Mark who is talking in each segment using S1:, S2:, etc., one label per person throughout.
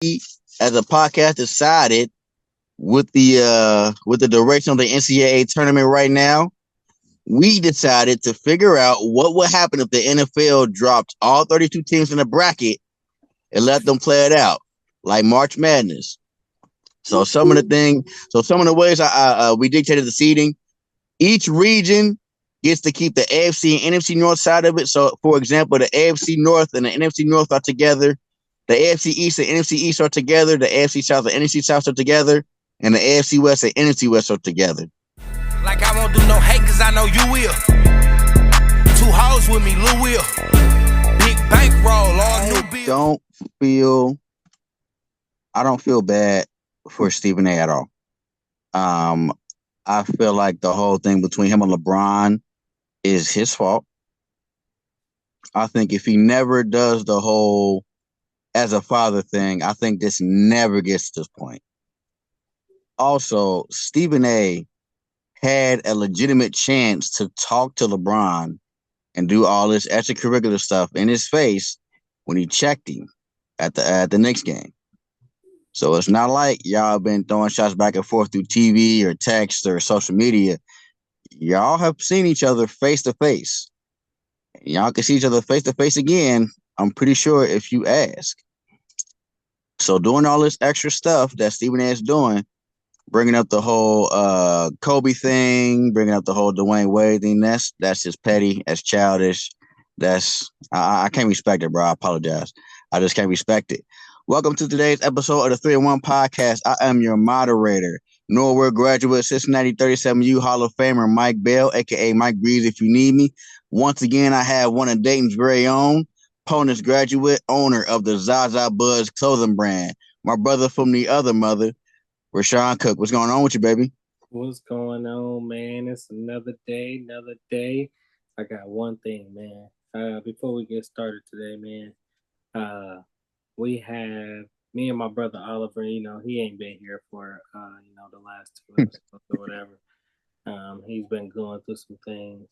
S1: as a podcast, decided with the duration of the NCAA tournament right now, we decided to figure out what would happen if the NFL dropped all 32 teams in the bracket and let them play it out like March Madness. Some of the ways we dictated the seeding. Each region gets to keep the AFC and NFC North side of it. So, for example, the AFC North and the NFC North are together. The AFC East and NFC East are together. The AFC South and NFC South are together. And the AFC West and NFC West are together.
S2: Like I won't do no hate cause I know you will. Two hoes with me, Lou will. Big bankroll, all new bills.
S1: I don't feel bad for Stephen A at all. I feel like the whole thing between him and LeBron is his fault. I think if he never does the whole as a father thing, I think this never gets to this point. Also, Stephen A had a legitimate chance to talk to LeBron and do all this extracurricular stuff in his face when he checked him at the Knicks game. So it's not like y'all been throwing shots back and forth through TV or text or social media. Y'all have seen each other face to face. Y'all can see each other face to face again, I'm pretty sure, if you ask. So doing all this extra stuff that Stephen A is doing, bringing up the whole Kobe thing, bringing up the whole Dwayne Wade thing, that's just petty, that's childish. I can't respect it, bro. I apologize. I just can't respect it. Welcome to today's episode of the 3 and 1 podcast. I am your moderator, Norwood graduate, Cincinnati 37U Hall of Famer Mike Bell, aka Mike Breeze if you need me. Once again, I have one of Dayton's very own, Ponus graduate, owner of the Zaza Buzz clothing brand. My brother from the other mother, Rashawn Cook. What's going on with you, baby?
S3: What's going on, man? It's another day. I got one thing, man. Before we get started today, man, we have me and my brother Oliver. You know, he ain't been here for the last 2 episodes or whatever. He's been going through some things.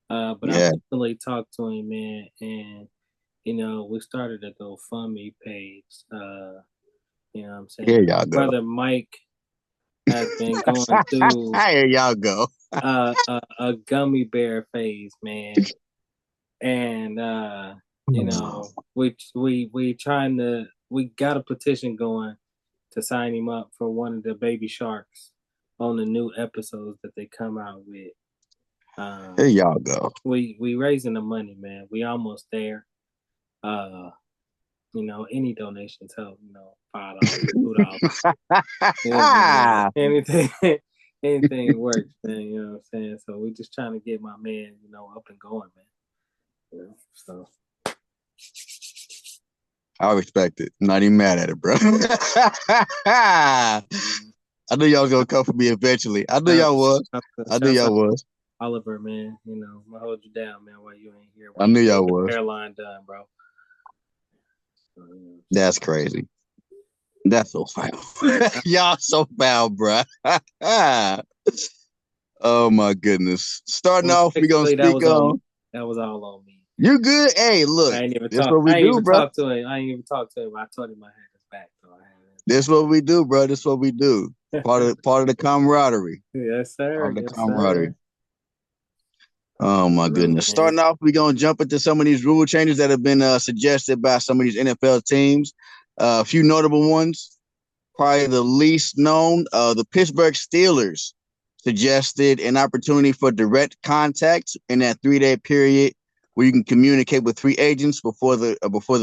S3: But I recently talked to him, man, and we started a GoFundMe page. You know what I'm saying?
S1: Here y'all go.
S3: Brother Mike has been going through
S1: Here y'all go.
S3: a gummy bear phase, man. And we got a petition going to sign him up for one of the baby sharks on the new episodes that they come out with.
S1: Here y'all go.
S3: We raising the money, man. We almost there. Any donations help. $5, $2. Anything works, man. You know what I'm saying? So we just trying to get my man, up and going, man. So
S1: I respect it. I'm not even mad at it, bro. I knew y'all was gonna come for me eventually. I knew y'all was.
S3: Oliver, man, I'm gonna hold you down, man, while you ain't here.
S1: I knew y'all was.
S3: Hairline done, bro.
S1: That's crazy. That's so foul. Y'all so foul, bro. Oh my goodness. Starting off, we gonna speak on.
S3: That was all on me.
S1: You good? Hey, look.
S3: I ain't even talk to him. I told him I had his back. So
S1: this is what we do, bro. This is what we do. Part of the camaraderie.
S3: Yes, sir.
S1: Part of the camaraderie. Oh my goodness. Starting off, we're gonna jump into some of these rule changes that have been suggested by some of these NFL teams. A few notable ones. Probably the least known, the Pittsburgh Steelers suggested an opportunity for direct contact in that 3-day period where you can communicate with free agents before the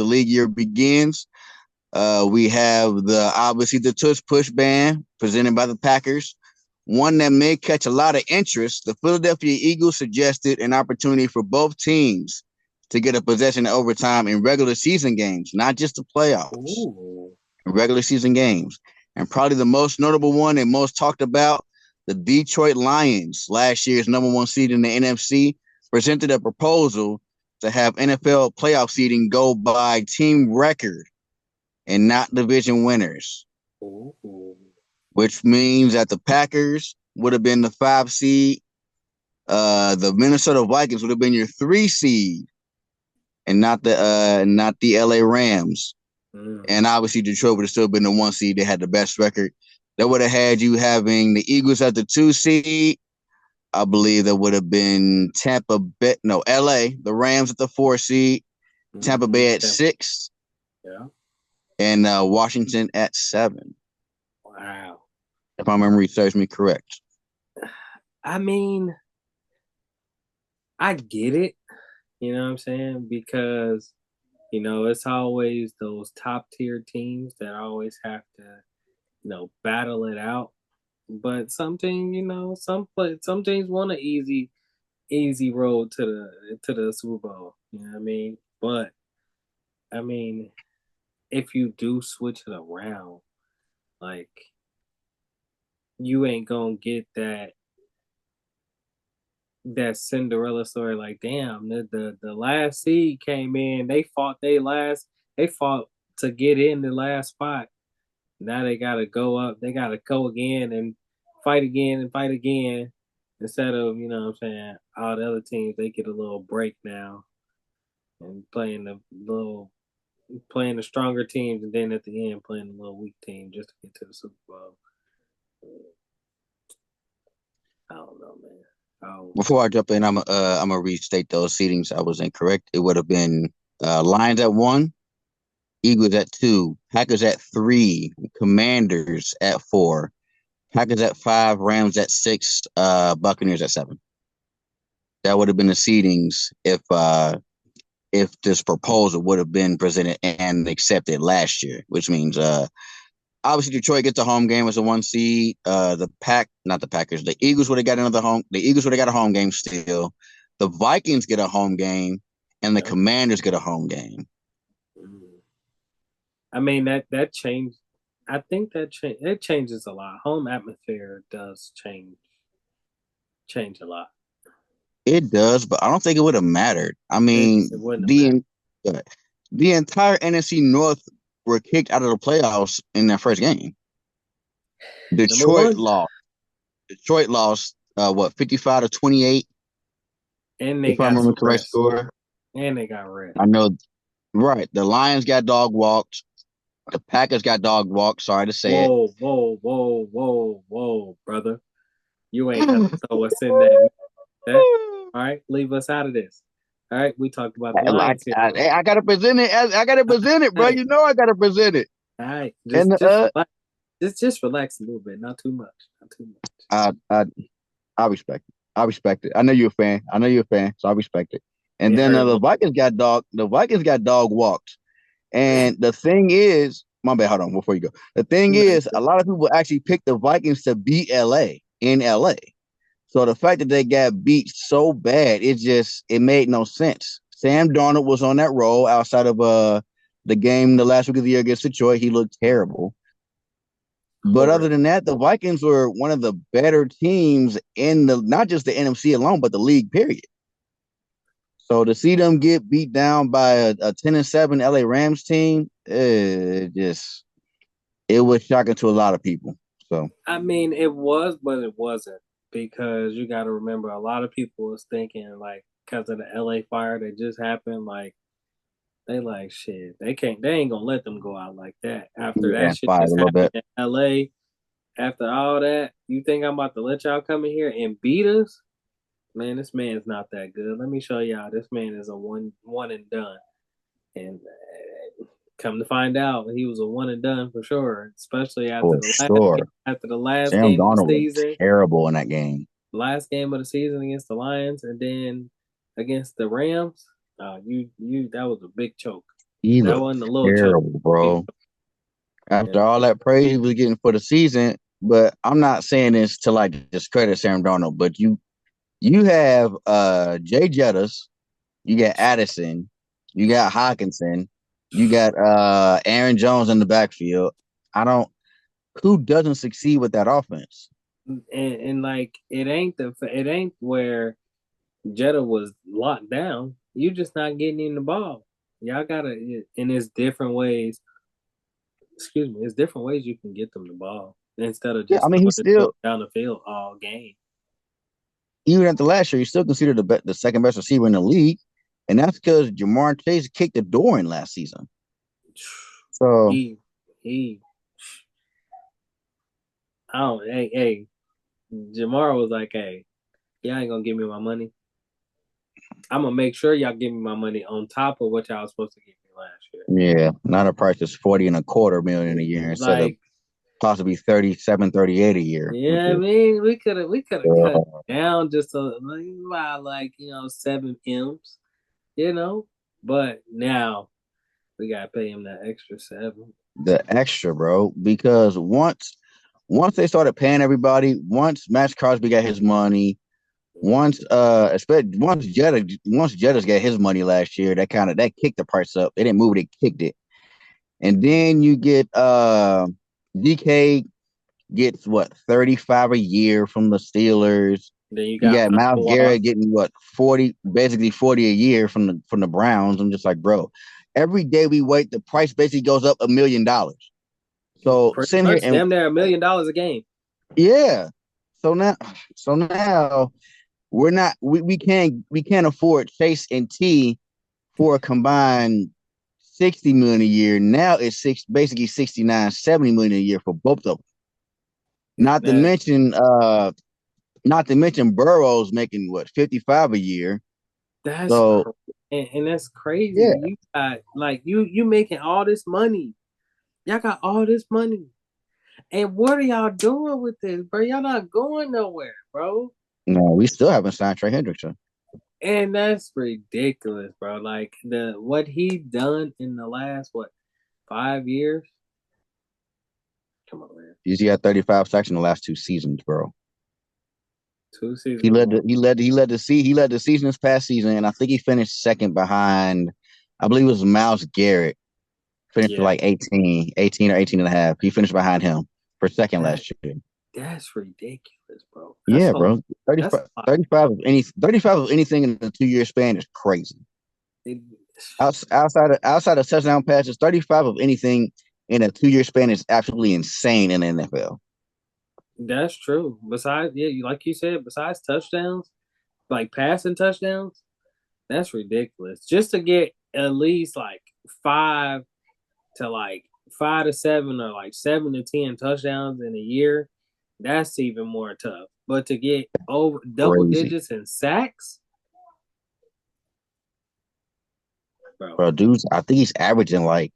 S1: league year begins. We have obviously the tush push ban presented by the Packers. One that may catch a lot of interest. The Philadelphia Eagles suggested an opportunity for both teams to get a possession in overtime in regular season games, not just the playoffs.
S3: Ooh.
S1: Regular season games. And probably the most notable one and most talked about, the Detroit Lions, last year's number 1 seed in the NFC, presented a proposal to have NFL playoff seeding go by team record and not division winners.
S3: Ooh.
S1: Which means that the Packers would have been the 5 seed. The Minnesota Vikings would have been your 3 seed, and not the LA Rams. And obviously Detroit would have still been the 1 seed. They had the best record. That would have had you having the Eagles at the 2 seed. I believe that would have been LA, the Rams at the 4 seed, Tampa Bay at 6.
S3: Yeah.
S1: And Washington at 7.
S3: Wow.
S1: If my memory serves me correct.
S3: I mean, I get it. You know what I'm saying? Because, it's always those top tier teams that always have to, battle it out. But some teams, some teams want an easy road to the Super Bowl. You know what I mean? But I mean, if you do switch it around, like you ain't gonna get that Cinderella story. Like, damn, the last seed came in. They fought to get in the last spot. Now they gotta go up. They gotta go again and fight again. Instead of, what I'm saying, all the other teams, they get a little break now and playing the stronger teams, and then at the end playing a little weak team just to get to the Super Bowl. I don't know, man.
S1: Before I jump in, I'm gonna restate those seedings. I was incorrect. It would have been Lions at 1, Eagles at 2, Packers at 3, Commanders at 4, Packers at 5, Rams at 6, Buccaneers at 7. That would have been the seedings if this proposal would have been presented and accepted last year, which means obviously Detroit gets a home game as a 1 seed. The Eagles would have got a home game still. The Vikings get a home game, and the Commanders get a home game.
S3: I mean that changed. I think it changes a lot. Home atmosphere does change a lot.
S1: It does, but I don't think it would have mattered. I mean, the entire NFC North were kicked out of the playoffs in their first game. Detroit lost. 55-28?
S3: And they got some correct score. And they got red.
S1: I know, right. The Lions got dog walked. The Packers got dog walked. Sorry to say it.
S3: Whoa, brother. You ain't have to throw us in that. All right, leave us out of this. All right, we talked about the Lions here.
S1: I gotta present it. I gotta present it, bro. You know I gotta present it.
S3: All right, just relax a little bit, not too much.
S1: I respect it. I respect it. I know you're a fan. So I respect it. And then the Vikings got dog walked. And the thing is, my bad. Hold on, before you go. The thing is, a lot of people actually picked the Vikings to beat LA in LA. So the fact that they got beat so bad, it made no sense. Sam Darnold was on that roll outside of the game the last week of the year against Detroit. He looked terrible. But other than that, the Vikings were one of the better teams in not just the NFC alone, but the league, period. So to see them get beat down by a 10-7 LA Rams team, it was shocking to a lot of people. So
S3: I mean, it was, but it wasn't, because you got to remember, a lot of people was thinking, like, because of the LA fire that just happened, like, they like, shit, they ain't gonna let them go out like that. After that shit just happened in LA, after all that, you think I'm about to let y'all come in here and beat us? Man, this man's not that good. Let me show y'all. This man is a one and done. And come to find out, he was a one and done for sure. Especially after the last
S1: Sam
S3: game
S1: Darnold
S3: of the season.
S1: Was terrible in that game.
S3: Last game of the season against the Lions, and then against the Rams. That was a big choke. That wasn't a little
S1: terrible, choke, bro. After all that praise he was getting for the season, but I'm not saying this to like discredit Sam Darnold, but you have Jay Jettis, you got Addison, you got Hawkinson, you got Aaron Jones in the backfield. Who doesn't succeed with that offense?
S3: And like it ain't where Jetta was locked down. You just not getting in the ball. Y'all gotta, and it's different ways. Excuse me, it's different ways you can get them the ball instead of just
S1: he's still
S3: down the field all game.
S1: Even after last year, he's still considered the second best receiver in the league, and that's because Jamar Chase kicked the door in last season. So
S3: he oh hey Jamar was like, hey, y'all ain't gonna give me my money. I'm gonna make sure y'all give me my money on top of what y'all was supposed to give me last year.
S1: yeah, now the price is 40.25 million a year instead of
S3: Like,
S1: possibly 37, 38 a year.
S3: yeah, I mean, we could have cut
S1: Uh,
S3: down just by like 7 M's, but now we gotta pay him that extra 7.
S1: the extra, bro, because once they started paying everybody, once Max Crosby got his money, especially once Jettas got his money last year, that kicked the price up. They didn't move it, it kicked it. And then you get DK gets what 35 a year from the Steelers.
S3: Then you
S1: You
S3: got
S1: got Miles Garrett getting what 40, basically 40 a year from the Browns. I'm just like, bro, every day we wait, the price basically goes up $1 million. So
S3: pretty
S1: sitting here
S3: much
S1: and
S3: damn near $1 million a game.
S1: yeah, so now we can't afford Chase and T for a combined 60 million a year. Now it's basically 69, 70 million a year for both of them. Not to
S3: That
S1: mention Burrow's making what 55 a year.
S3: that's
S1: So
S3: and that's crazy.
S1: yeah,
S3: You got like you making all this money. Y'all got all this money. And what are y'all doing with this, bro? Y'all not going nowhere, bro.
S1: no, we still haven't signed Trey Hendrickson.
S3: And that's ridiculous, bro. Like what he done in the last 5 years. Come on, man.
S1: He's got 35 sacks in the last 2 seasons, bro.
S3: 2 seasons.
S1: He led the season this past season, and I think he finished second behind. I believe it was Myles Garrett. Finished with like 18 or 18 and a half. He finished behind him for second last year.
S3: That's ridiculous, bro.
S1: Yeah, bro. 35 of anything in a 2-year span is crazy. Outside of touchdown passes, 35 of anything in a 2-year span is absolutely insane in the NFL.
S3: That's true. Besides, like you said, besides touchdowns, like passing touchdowns, that's ridiculous. Just to get at least like 5 to 7 or like 7 to 10 touchdowns in a year, that's even more tough. But to get over double digits in sacks,
S1: bro, dudes, I think he's averaging like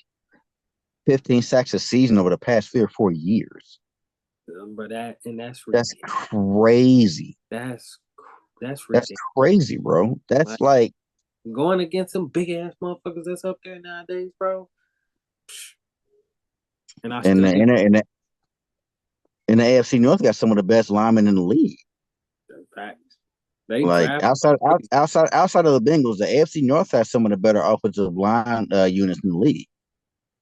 S1: 15 sacks a season over the past 3 or 4 years.
S3: But that's
S1: crazy.
S3: That's
S1: crazy, bro. That's like
S3: going against some big ass motherfuckers that's up there nowadays, bro. And
S1: in the AFC North got some of the best linemen in the league.
S3: Facts.
S1: Like outside of the Bengals, the AFC North has some of the better offensive line units in the league.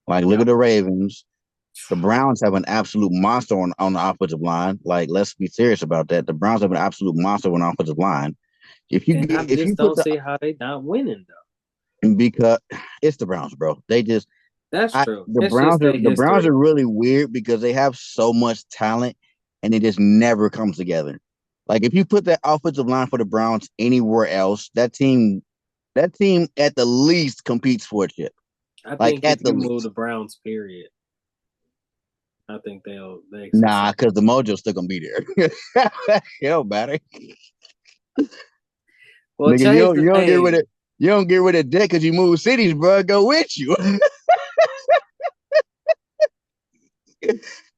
S1: Like, look at the Ravens. The Browns have an absolute monster on the offensive line. Like, let's be serious about that. The Browns have an absolute monster on the offensive line.
S3: I don't see how they not winning
S1: though. Because it's the Browns, bro.
S3: That's true.
S1: The Browns are really weird because they have so much talent and it just never comes together. Like, if you put that offensive line for the Browns anywhere else, that team at the least competes for a chip.
S3: I think if you move the Browns, period, I think they
S1: nah, because the mojo's still gonna be there. It don't matter. Well, nigga, you don't get rid of debt because you move cities, bro. Go with you.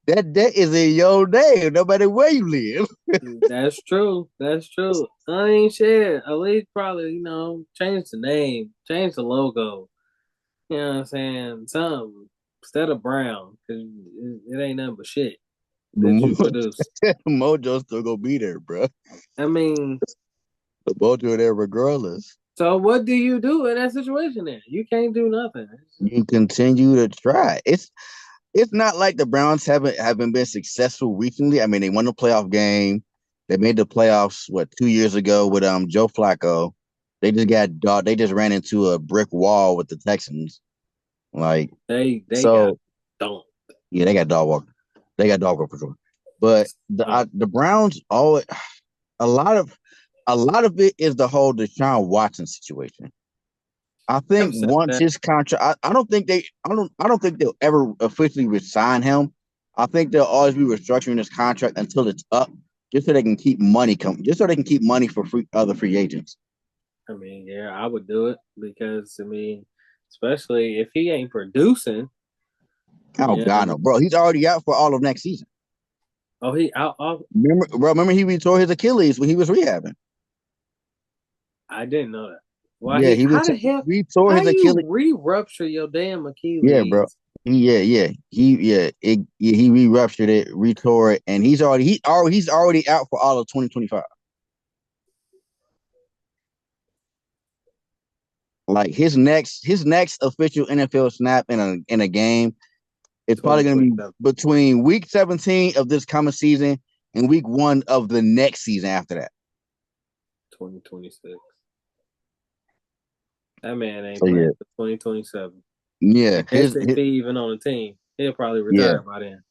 S1: That debt is in your name, no matter where you live.
S3: That's true. I ain't shit. At least probably, change the name, change the logo. You know what I'm saying? Something instead of brown, because it ain't nothing but shit that you produce.
S1: Mojo's still gonna be there, bro.
S3: I mean,
S1: the Mojo there regardless.
S3: So what do you do in that situation then? You can't do nothing.
S1: You continue to try. It's not like the Browns haven't been successful recently. I mean, they won the playoff game. They made the playoffs 2 years ago with Joe Flacco. They just ran into a brick wall with the Texans. Like
S3: they got
S1: dog walk. They got dog walk for sure. But the Browns a lot of it is the whole Deshaun Watson situation. I think
S3: I've said
S1: once
S3: that.
S1: his contract, I don't think they'll ever officially resign him. I think they'll always be restructuring his contract until it's up, just so they can keep money just so they can keep money for other free agents.
S3: I mean, yeah, I would do it because I mean, especially if he ain't producing.
S1: Oh
S3: You know what I
S1: God,
S3: mean?
S1: no, bro, he's already out for all of next season.
S3: Oh, he out.
S1: Remember he tore his Achilles when he was rehabbing.
S3: I didn't know that. Why
S1: Yeah,
S3: he?
S1: he
S3: How
S1: was
S3: the hell?
S1: he tore
S3: How
S1: his
S3: you
S1: Achilles.
S3: re-rupture your damn
S1: Yeah, bro.
S3: Achilles?
S1: He re-ruptured it, retore it, and he's already out for all of 2025. Like his next official NFL snap in a game, it's probably going to be
S3: 2027,
S1: between week 17 of this coming season and week 1 of the next season after that.
S3: 2026. That man ain't
S1: So
S3: playing
S1: yeah,
S3: for 2027.
S1: yeah,
S3: If he even on the team, he'll probably
S1: yeah.
S3: retire by then.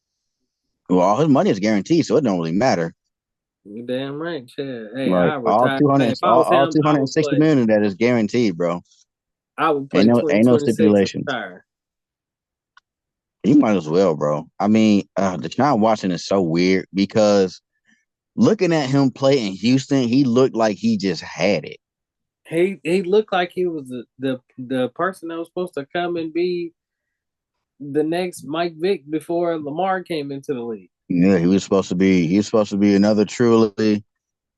S1: Well, all his money is guaranteed, so it don't really matter.
S3: You damn right, shit. Hey,
S1: Like
S3: I retire. Hey, if I was
S1: all
S3: him,
S1: two
S3: I
S1: hundred
S3: would
S1: sixty
S3: play.
S1: million of that is guaranteed, bro.
S3: I would
S1: Ain't
S3: play
S1: ain't no
S3: 2026 and
S1: stipulations.
S3: retire.
S1: You might as well, bro. I mean, Deshaun Watson is so weird because looking at him play in Houston, he looked like he just had it.
S3: He looked like he was the person that was supposed to come and be the next Mike Vick before Lamar came into the league.
S1: Yeah, he was supposed to be another truly.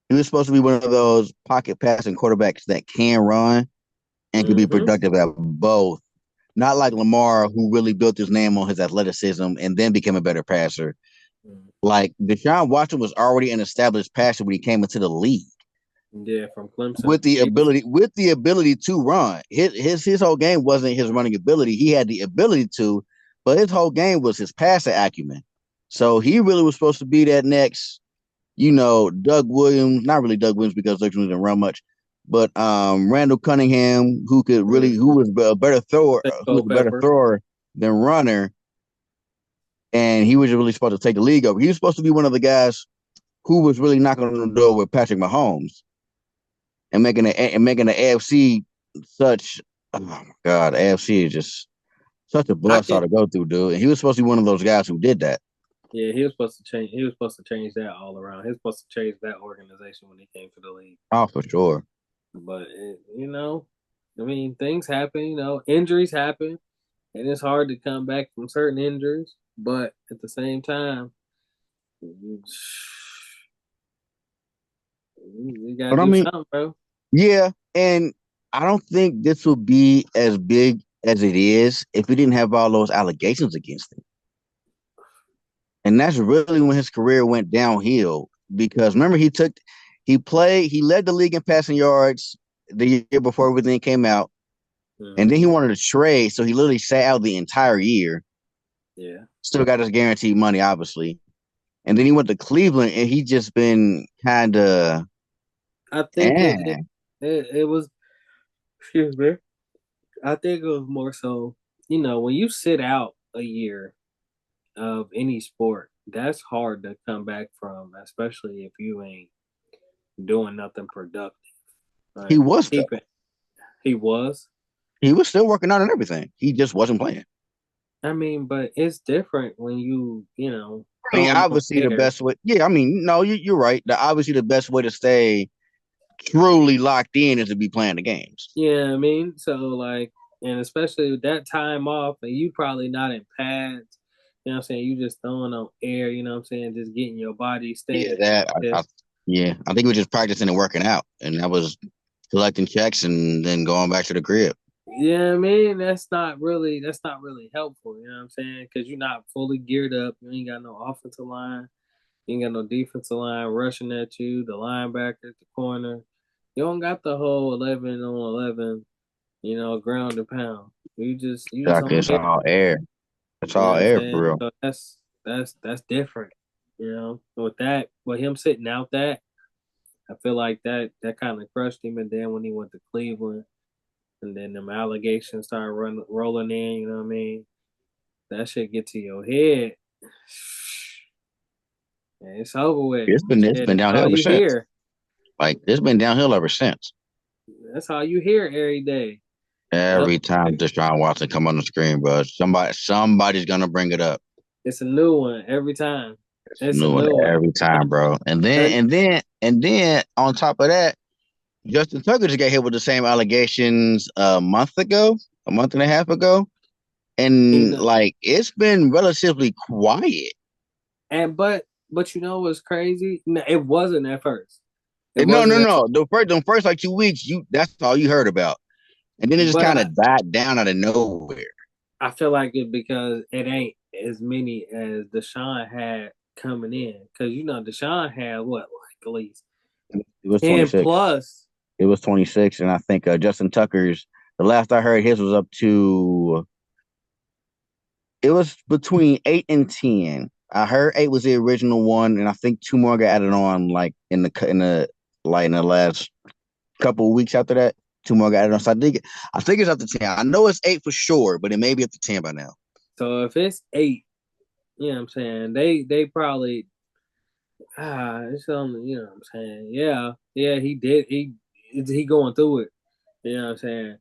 S1: He was supposed to be one of those pocket passing quarterbacks that can run and can be
S3: Mm-hmm.
S1: productive at both. Not like Lamar, who really built his name on his athleticism and then became a better passer. Like Deshaun Watson was already an established passer when he came into the league.
S3: Yeah, from Clemson.
S1: With the ability to run. His whole game wasn't his running ability. He had the ability to, but his whole game was his passing acumen. So he really was supposed to be that next, Doug Williams, not really Doug Williams because Doug Williams didn't run much, but Randall Cunningham, who was a better thrower, than runner, and he was really supposed to take the league over. He was supposed to be one of the guys who was really knocking on the door with Patrick Mahomes and making the AFC such. Oh my God, the AFC is just such a bloodsaw to go through, dude. And he was supposed to be one of those guys who did that.
S3: Yeah, he was supposed to change. He was supposed to change that all around. He was supposed to change that organization when he came to the league.
S1: Oh, for sure.
S3: But I mean, things happen. Injuries happen, and it's hard to come back from certain injuries. But at the same time, you gotta do something, bro.
S1: Yeah, and I don't think this would be as big as it is if he didn't have all those allegations against him. And that's really when his career went downhill. Because remember, he led the league in passing yards the year before everything came out. Mm-hmm. And then he wanted to trade, so he literally sat out the entire year.
S3: Yeah.
S1: Still got his guaranteed money, obviously. And then he went to Cleveland, and he just been kind of.
S3: I think it was. Excuse me. I think it was more so, when you sit out a year of any sport, that's hard to come back from, especially if you ain't doing nothing productive.
S1: He was.
S3: He was.
S1: He was still working out and everything. He just wasn't playing.
S3: I mean, but it's different when
S1: I mean, obviously the best way. Yeah, I mean, no, you're right. Obviously the best way to stay truly locked in is to be playing the games.
S3: Yeah, I mean, so like, and especially with that time off, and you probably not in pads. You know what I'm saying? You just throwing on air. You know what I'm saying? Just getting your body staying.
S1: Yeah, I think we were just practicing and working out, and that was collecting checks and then going back to the crib.
S3: Yeah, I mean, that's not really helpful. You know what I'm saying? Because you're not fully geared up. You ain't got no offensive line. You ain't got no defensive line rushing at you. The linebacker at the corner. You don't got the whole 11 on 11. Ground and pound. You just
S1: it's all air. It's all air for real.
S3: So that's different. With him sitting out that, I feel like that kind of crushed him. And then when he went to Cleveland, and then them allegations started rolling in, you know what I mean? That shit get to your head. And it's over with.
S1: It's been downhill ever since. Like, it's been downhill ever since.
S3: That's all you hear every day.
S1: Every time Deshaun Watson come on the screen, bro, somebody's gonna bring it up.
S3: It's a new one every time. It's
S1: New
S3: a
S1: one
S3: new one
S1: every time, bro. And then on top of that, Justin Tucker just got hit with the same allegations a month and a half ago, and like it's been relatively quiet.
S3: And but you know what's crazy? No, it wasn't at first.
S1: No. The first like 2 weeks, that's all you heard about, and then it just kind of died down out of nowhere.
S3: I feel like it because it ain't as many as Deshaun had coming in. Because Deshaun had what, like at least
S1: it was
S3: 10
S1: 26.
S3: plus.
S1: It was 26, and I think Justin Tucker's, the last I heard, his was up to. It was between 8 and 10. I heard 8 was the original one, and I think 2 more got added on, like in the last couple of weeks after that. 2 more got added on. So I think it's up to 10. I know it's 8 for sure, but it may be up to 10 by now.
S3: So if it's 8, you know what I'm saying? They probably it's only, you know what I'm saying? Yeah, he did. He going through it. You know what I'm saying?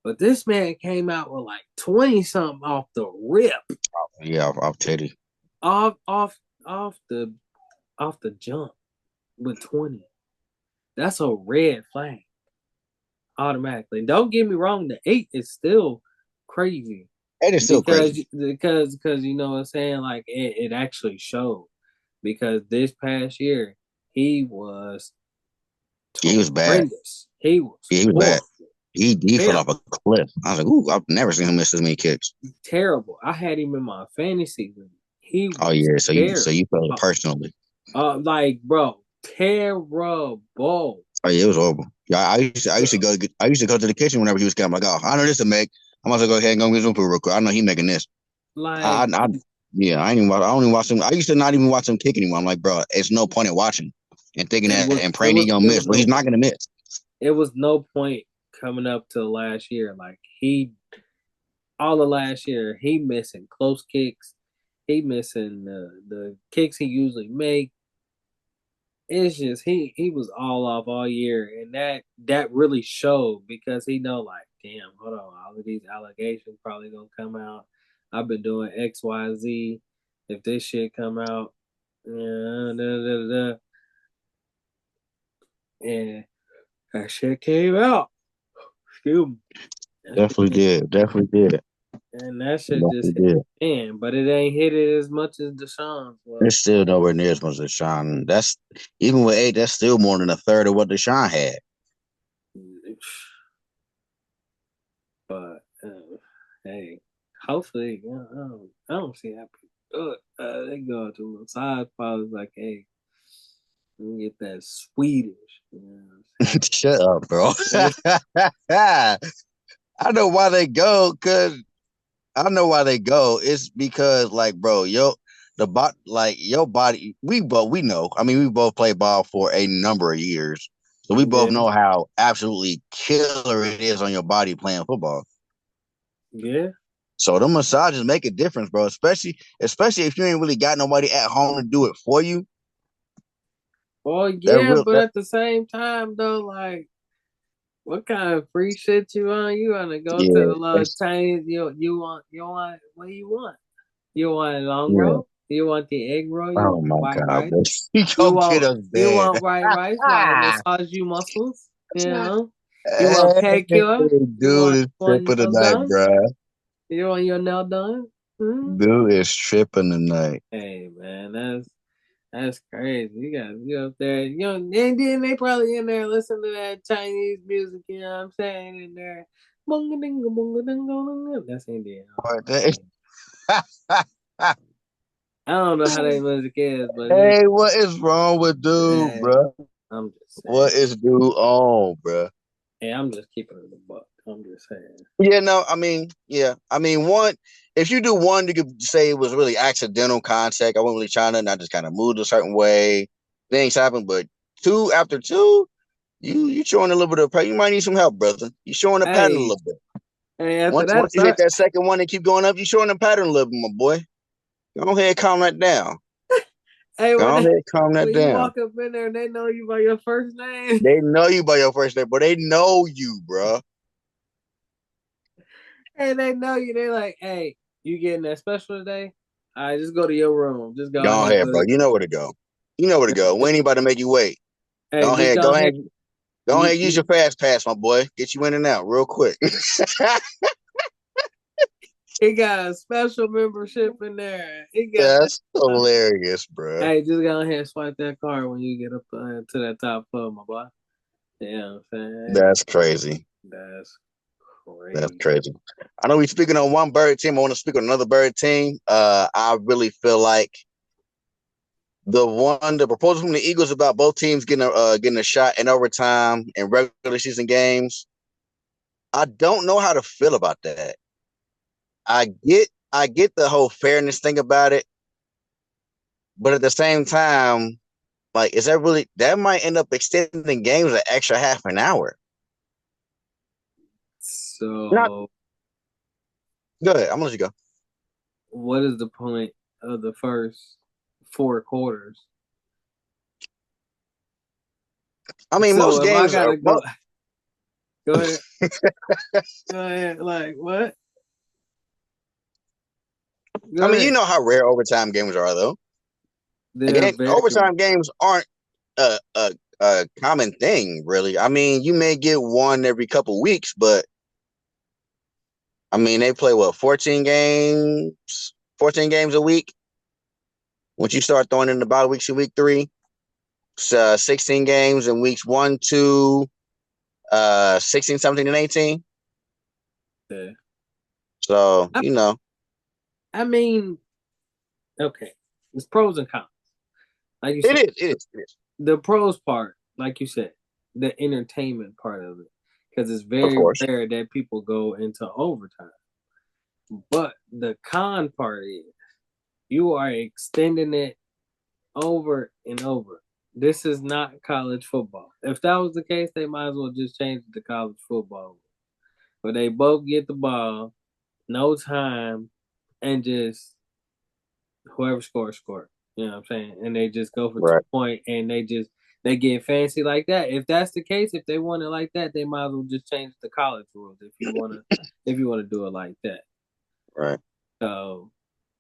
S3: But this man came out with like 20 something off the rip.
S1: Yeah, off Teddy.
S3: Off the jump with 20. That's a red flag. Automatically. Don't get me wrong, the 8 is still crazy.
S1: It is still crazy.
S3: Because you know what I'm saying? Like it actually showed. Because this past year he was
S1: bad.
S3: He was
S1: bad. He fell off a cliff. I was like, ooh, I've never seen him miss as many kicks.
S3: Terrible. I had him in my fantasy league.
S1: So you felt it personally.
S3: Like, bro, terrible.
S1: Oh yeah, it was horrible. Yeah, I used to go to the kitchen whenever he was coming. I'm like, oh, I know this to make. I'm about to go ahead and go get some food real quick. I know he making this.
S3: Like,
S1: I don't even watch him. I used to not even watch him kick anymore. I'm like, bro, it's no point in watching and thinking and praying he's gonna miss. But he's not gonna miss.
S3: It was no point coming up to last year. Like all of last year, he missing close kicks. He missing the kicks he usually make. It's just he was all off all year, and that really showed because he know like, damn, hold on, all of these allegations probably gonna come out. I've been doing X, Y, Z. If this shit come out, and that shit came out. Excuse me.
S1: Definitely did.
S3: And that shit just hit in, but it ain't hit it as much as Deshaun's.
S1: It's still nowhere near as much as Deshaun. That's even with 8, that's still more than a third of what Deshaun had.
S3: But hey, hopefully, I don't see how people do it. They go to the side fathers like, hey, let me get that Swedish. You know
S1: Shut up, bro. I know why they go, It's because, like, bro, your body. We know. I mean, we both played ball for a number of years, so we both know how absolutely killer it is on your body playing football.
S3: Yeah.
S1: So the massages make a difference, bro. Especially if you ain't really got nobody at home to do it for you.
S3: Well, yeah, but at the same time, though, like, what kind of free shit you want? You want to go to the little Chinese? You want what do you want? You want a long roll? You want the egg roll? You want white rice? You want white rice while I massage you muscles? You know? You want pedicure?
S1: Dude is tripping tonight, bro.
S3: You want your nail done?
S1: Dude is tripping tonight.
S3: Hey, man, that's crazy. You up there, and then they probably in there listening to that Chinese music, you know what I'm saying? In there. That's Indian. I don't know how that music is, but
S1: hey, what is wrong with dude, bro?
S3: I'm just saying.
S1: What is dude on, bro?
S3: Hey, I'm just keeping it a buck. I'm just saying.
S1: Yeah, no, I mean, one. If you do one, you could say it was really accidental contact. I wasn't really trying to, and I just kind of moved a certain way. Things happen, but after two, you showing a little bit of pressure. You might need some help, brother. You showing the pattern a little bit.
S3: Hey,
S1: once you hit that second one and keep going up, you showing the pattern a little bit, my boy. Go ahead, calm that down.
S3: Hey,
S1: calm that down.
S3: You walk up in there and they know you by your first name.
S1: They know you by your first name, but they know you, bro.
S3: And they know you. They like, hey, you getting that special today? All right, just go to your room. Just go
S1: Go
S3: ahead.
S1: ahead, bro. You know where to go. You know where to go. We ain't about to make you wait.
S3: Hey,
S1: Go
S3: just
S1: ahead.
S3: go
S1: Go
S3: ahead.
S1: ahead. Go ahead. Use your fast pass, my boy. Get you in and out real quick.
S3: He got a special membership in there. He got
S1: That's hilarious, bro.
S3: Hey, just go ahead and swipe that card when you get up to that top club, my boy. You know what I'm saying?
S1: That's crazy.
S3: That's
S1: That's
S3: crazy.
S1: crazy. I know we're speaking on one bird team. I want to speak on another bird team. I really feel like the proposal from the Eagles about both teams getting a shot in overtime and regular season games. I don't know how to feel about that. I get the whole fairness thing about it, but at the same time, like, is that really that might end up extending games an extra half an hour? Not
S3: So,
S1: go ahead. I'm gonna let you go.
S3: what is the point of the first 4 quarters?
S1: I mean,
S3: So
S1: most
S3: if I
S1: games are.
S3: gotta go ahead, go ahead. Like what?
S1: I
S3: Go
S1: mean, you
S3: ahead.
S1: know how rare overtime games are, though.
S3: They're
S1: Again,
S3: very
S1: overtime games aren't a common thing, really. I mean, you may get one every couple weeks, but I mean, they play what 14 games a week. Once you start throwing in the bye weeks in week 3, 16 games in weeks 1, 2, 16, 17, and 18.
S3: yeah.
S1: So
S3: I mean, okay. It's pros and cons. Like you
S1: it
S3: said.
S1: is. It is. It is.
S3: The pros part, like you said, the entertainment part of it, because it's
S1: Of
S3: very
S1: course.
S3: rare that people go into overtime. But the con part is you are extending it over and over. This is not college football. If that was the case, they might as well just change it to college football. But they both get the ball, no time, and just whoever scores, score. You know what I'm saying? And they just go for
S1: Right.
S3: 2 point and they get fancy like that. If that's the case, if they want it like that, they might as well just change the college rules if you wanna do it like that.
S1: Right.
S3: So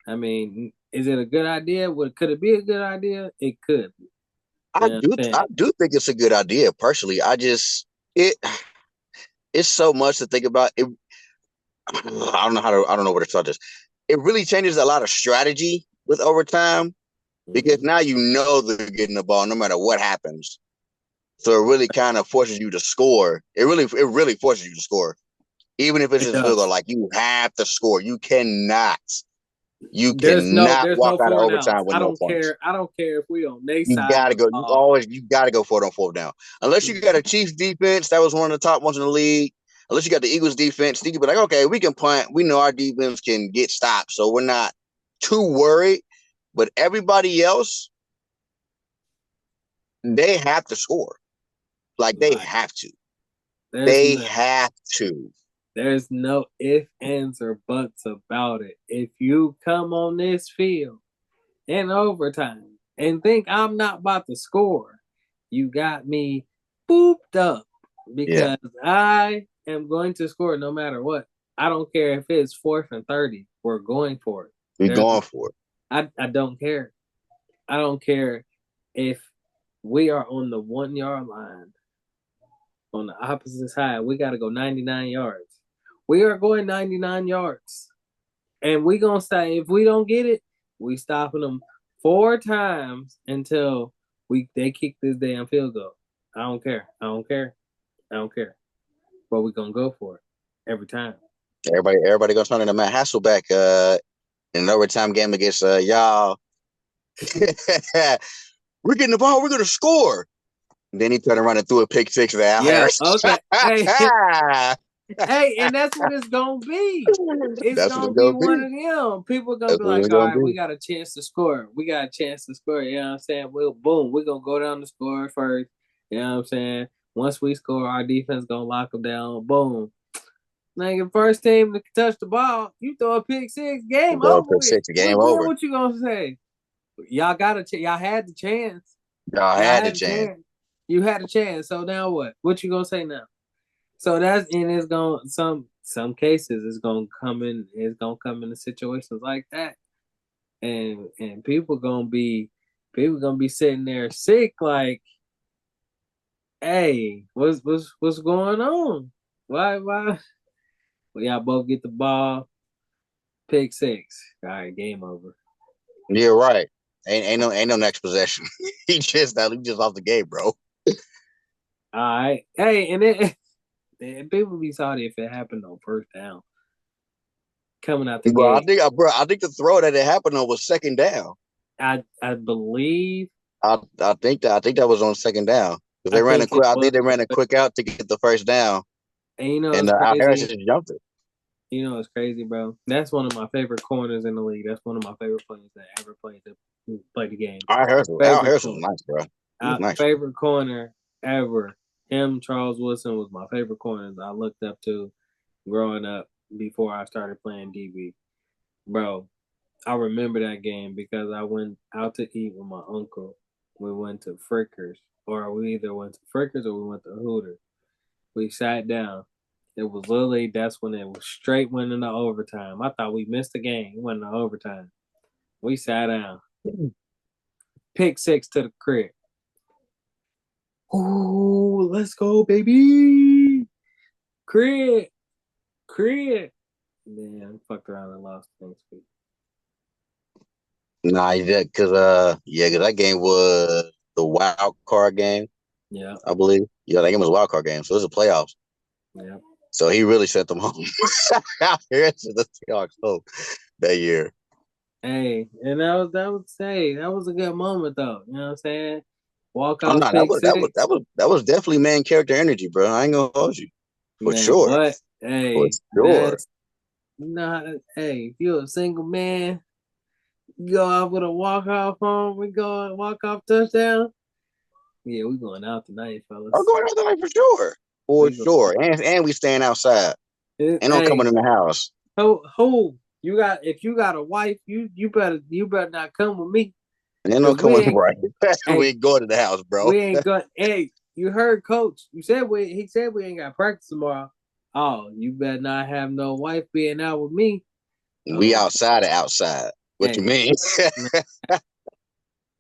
S3: I mean, is it a good idea? Could it be a good idea? It could.
S1: I do think it's a good idea. Personally, it's so much to think about. I don't know where to start this. It really changes a lot of strategy with overtime because now you know they're getting the ball no matter what happens. So it really kind of forces you to score. It really forces you to score, even if it's just field goal. Like you have to score. You cannot
S3: There's no
S1: walk out of
S3: 4 and outs.
S1: overtime with no points.
S3: I don't care if we on their
S1: You
S3: side.
S1: gotta go. You gotta go for it on 4th down. Unless you got a Chiefs defense that was one of the top ones in the league. Unless you got the Eagles defense, you can be like, okay, we can punt. We know our defense can get stopped, so we're not too worried. But everybody else, they have to score. Like they have to. Have to.
S3: There's no ifs, ands, or buts about it. If you come on this field in overtime and think I'm not about to score, you got me booped up because I am going to score no matter what. I don't care if it's 4th and 30. We're going for it.
S1: We're going for it.
S3: I don't care. I don't care if we are on the 1-yard line on the opposite side. We got to go 99 yards. We are going 99 yards. And we going to say, if we don't get it, we stopping them 4 times until they kick this damn field goal. I don't care. But we're going to go for it every time.
S1: Everybody going to turn into Matt Hasselbeck in an overtime game against y'all. We're getting the ball. We're going to score. And then he turned around and threw a pick six at Al Harris.
S3: Okay. Hey, and that's what it's gonna be. It's gonna be one of them. People are gonna be like, all right, we got a chance to score. You know what I'm saying? Well, boom, we're gonna go down the score first. You know what I'm saying? Once we score, our defense gonna lock them down. Boom. Like the first team to touch the ball, you throw a pick six, game over with.
S1: Game over.
S3: What you gonna say? Y'all y'all had the chance.
S1: Y'all had the chance.
S3: You had a chance. So now what? What you gonna say now? So it's going some cases it's gonna come in situations like that, and people gonna be sitting there sick like, hey, what's going on? Why? Well, y'all both get the ball, pick six. All right, game over.
S1: You're right. Ain't no next possession. he just off the game, bro.
S3: All right, hey, and people be sorry if it happened on first down. Coming out the
S1: gate.
S3: I
S1: think the throw that it happened on was second down.
S3: I believe.
S1: I think that was on second down because they ran a quick. I think they ran a quick out to get the first down.
S3: And
S1: Al Harris just jumped it.
S3: You know it's crazy, bro. That's one of my favorite corners in the league. That's one of my favorite players that ever played the game.
S1: Al Harris was nice, bro. Nice.
S3: Favorite corner ever. Him, Charles Woodson was my favorite corners I looked up to growing up before I started playing DB. Bro, I remember that game because I went out to eat with my uncle. We went to Frickers, or we either went to Frickers or we went to Hooters. We sat down. It was literally, that's when it was straight went into overtime. I thought we missed the game. It went into overtime. We sat down. Pick six to the crib. Oh, let's go, baby. Crib. Man, fucked around and lost next week.
S1: Nah, because that game was the wild card game.
S3: Yeah,
S1: I believe. Yeah, that game was a wild card game, so it was the playoffs.
S3: Yeah.
S1: So he really sent them home. Here's the Seahawks home that year.
S3: Hey, and that was a good moment though. You know what I'm saying? Walk off.
S1: That was definitely man character energy, bro. I ain't gonna hold you. For sure.
S3: What? Hey,
S1: for sure.
S3: Hey, if you're a single man, you go out with a walk off home, we go walk off touchdown. Yeah, we going out tonight, fellas.
S1: I'm going out tonight for sure. For sure. And we staying outside. Ain't no coming in the house.
S3: Who you got? If you got a wife, you better not come with me.
S1: Ain't no coming right. We ain't going to the house, bro.
S3: We ain't going. Hey, you heard Coach. He said we ain't got practice tomorrow. Oh, you better not have no wife being out with me.
S1: We outside. What you mean?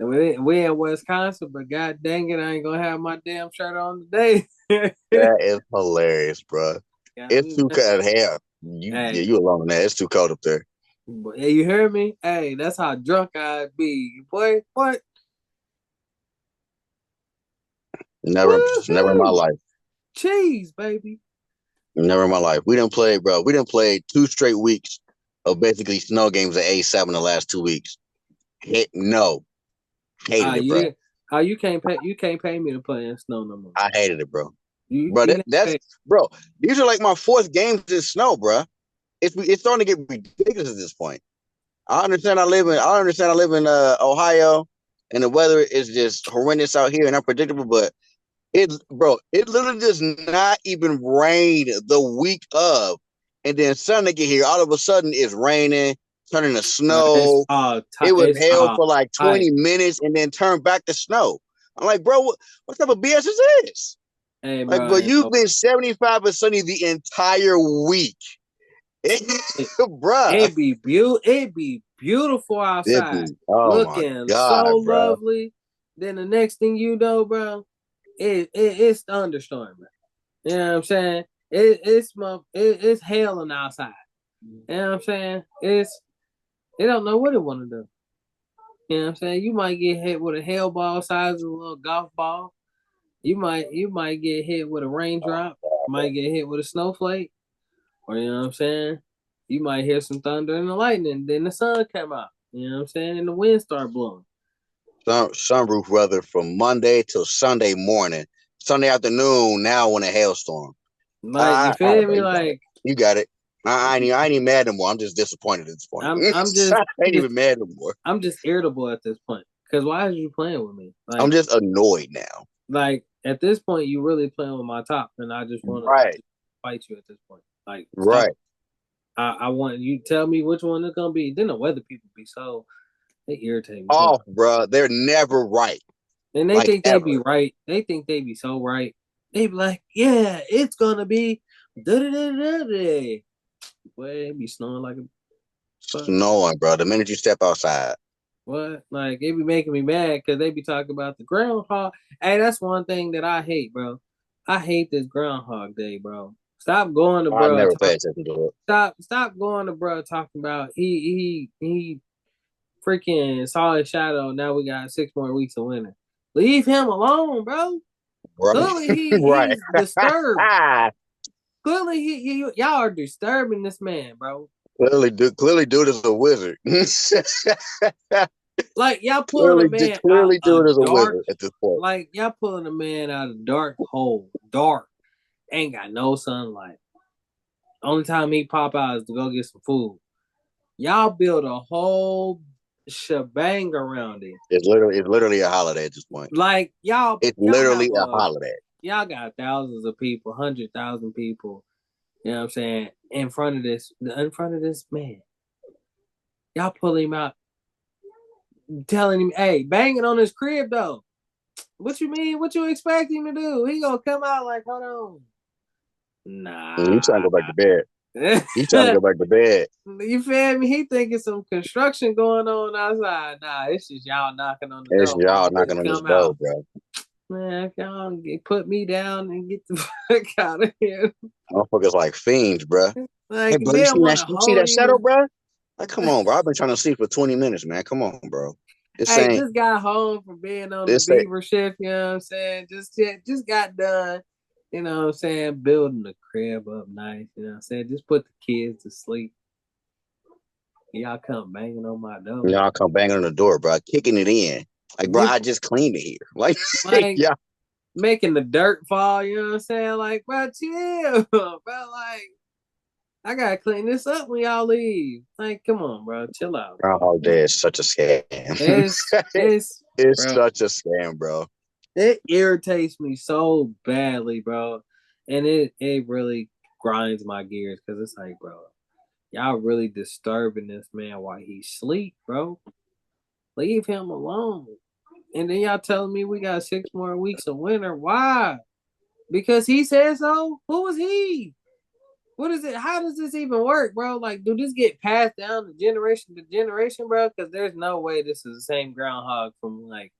S3: We in Wisconsin, but god dang it, I ain't gonna have my damn shirt on today.
S1: That is hilarious, bro. It's too cold. Hell, you alone in that. It's too cold up there.
S3: Hey, you heard me? Hey, that's how drunk I'd be, boy. What?
S1: Never in my life.
S3: Cheese, baby.
S1: Never in my life. We didn't play, bro. We didn't play 2 straight weeks of basically snow games at A7 the last 2 weeks. Hated it, bro.
S3: You can't pay me to play in snow no more.
S1: I hated it, bro. Bro. These are like my 4th games in snow, bro. It's starting to get ridiculous at this point. I understand I live in Ohio, and the weather is just horrendous out here and unpredictable. But it literally does not even rain the week of, and then Sunday get here, all of a sudden it's raining, turning to snow. It was hail for like 20 minutes, and then turned back to snow. I'm like, bro, what type of BS is this?
S3: Hey, bro,
S1: but you've been 75 and sunny the entire week. Bruh.
S3: It'd be beautiful outside. Looking so lovely. Then the next thing you know, bro, it's thunderstorming. You know what I'm saying? It's hailing outside. You know what I'm saying? They don't know what they want to do. You know what I'm saying? You might get hit with a hail ball size of a little golf ball. You might get hit with a raindrop. You might get hit with a snowflake. Or, you know what I'm saying? You might hear some thunder and the lightning. Then the sun come out. You know what I'm saying? And the wind start blowing.
S1: Sunroof weather from Monday till Sunday morning. Sunday afternoon, now when a hailstorm.
S3: Like, you feel me? Like,
S1: you got it. I ain't even mad anymore. I'm just disappointed at this point. I ain't even mad anymore.
S3: I'm just irritable at this point. Because why are you playing with me? Like,
S1: I'm just annoyed now.
S3: Like, at this point, you really playing with my top, and I just want to fight you at this point. Like,
S1: right.
S3: I want you to tell me which one it's gonna be. Then the weather people be they irritate me.
S1: Oh, bro, they're never right.
S3: And they think they be right. They think they be so right. They be like, yeah, it's gonna be Boy, it be snowing like a
S1: snowing, bro. The minute you step outside.
S3: What? Like, it be making me mad because they be talking about the groundhog. Hey, that's one thing that I hate, bro. I hate this Groundhog Day, bro. Stop going to
S1: I
S3: bro.
S1: never pay attention to it.
S3: Stop going to bro talking about he freaking saw his shadow. Now we got 6 more weeks of winter. Leave him alone, bro.
S1: Right.
S3: Clearly he's disturbed. Clearly y'all are disturbing this man, bro.
S1: Clearly, dude is a wizard.
S3: Like y'all pulling a man
S1: clearly,
S3: out
S1: dude
S3: of
S1: is a
S3: dark,
S1: wizard at this point.
S3: Like y'all pulling a man out of dark hole, dark, ain't got no sunlight. Only time he pop out is to go get some food. Y'all build a whole shebang around it.
S1: It's literally a holiday at this point.
S3: Like
S1: it's literally a holiday.
S3: Y'all got thousands of people, 100,000 people. You know what I'm saying? In front of this man. Y'all pull him out, telling him, "Hey, banging on his crib though." What you mean? What you expect him to do? He gonna come out like, hold on. Nah.
S1: You trying to go back to bed. He trying to go back to bed.
S3: You feel me? He thinking some construction going on outside. Nah, it's just y'all knocking on the door.
S1: It's y'all knocking on this door, bro.
S3: Man, if y'all put me down and get the fuck out of here.
S1: Motherfuckers like fiends, bro.
S3: Like,
S1: hey, bro, you see that shadow, bro? Like, come on, bro. I've been trying to sleep for 20 minutes, man. Come on, bro.
S3: Just got home from being on the beaver shift, you know what I'm saying? Just got done, you know what I'm saying, building the crib up nice, you know what I'm saying? Just put the kids to sleep. Y'all come banging on my door.
S1: Y'all come banging on the door, bro. Kicking it in. Like, bro, I just cleaned it here. Like yeah.
S3: Making the dirt fall, you know what I'm saying? Like, bro, chill. Bro, like, I gotta clean this up when y'all leave. Like, come on, bro. Chill out.
S1: Groundhog Day is such a scam.
S3: It's
S1: such a scam, bro.
S3: It irritates me so badly, bro. And it really grinds my gears because it's like, bro, y'all really disturbing this man while he sleep, bro. Leave him alone. And then y'all telling me we got 6 more weeks of winter. Why? Because he said so? Who was he? What is it? How does this even work, bro? Like, do this get passed down to generation, bro? Because there's no way this is the same groundhog from like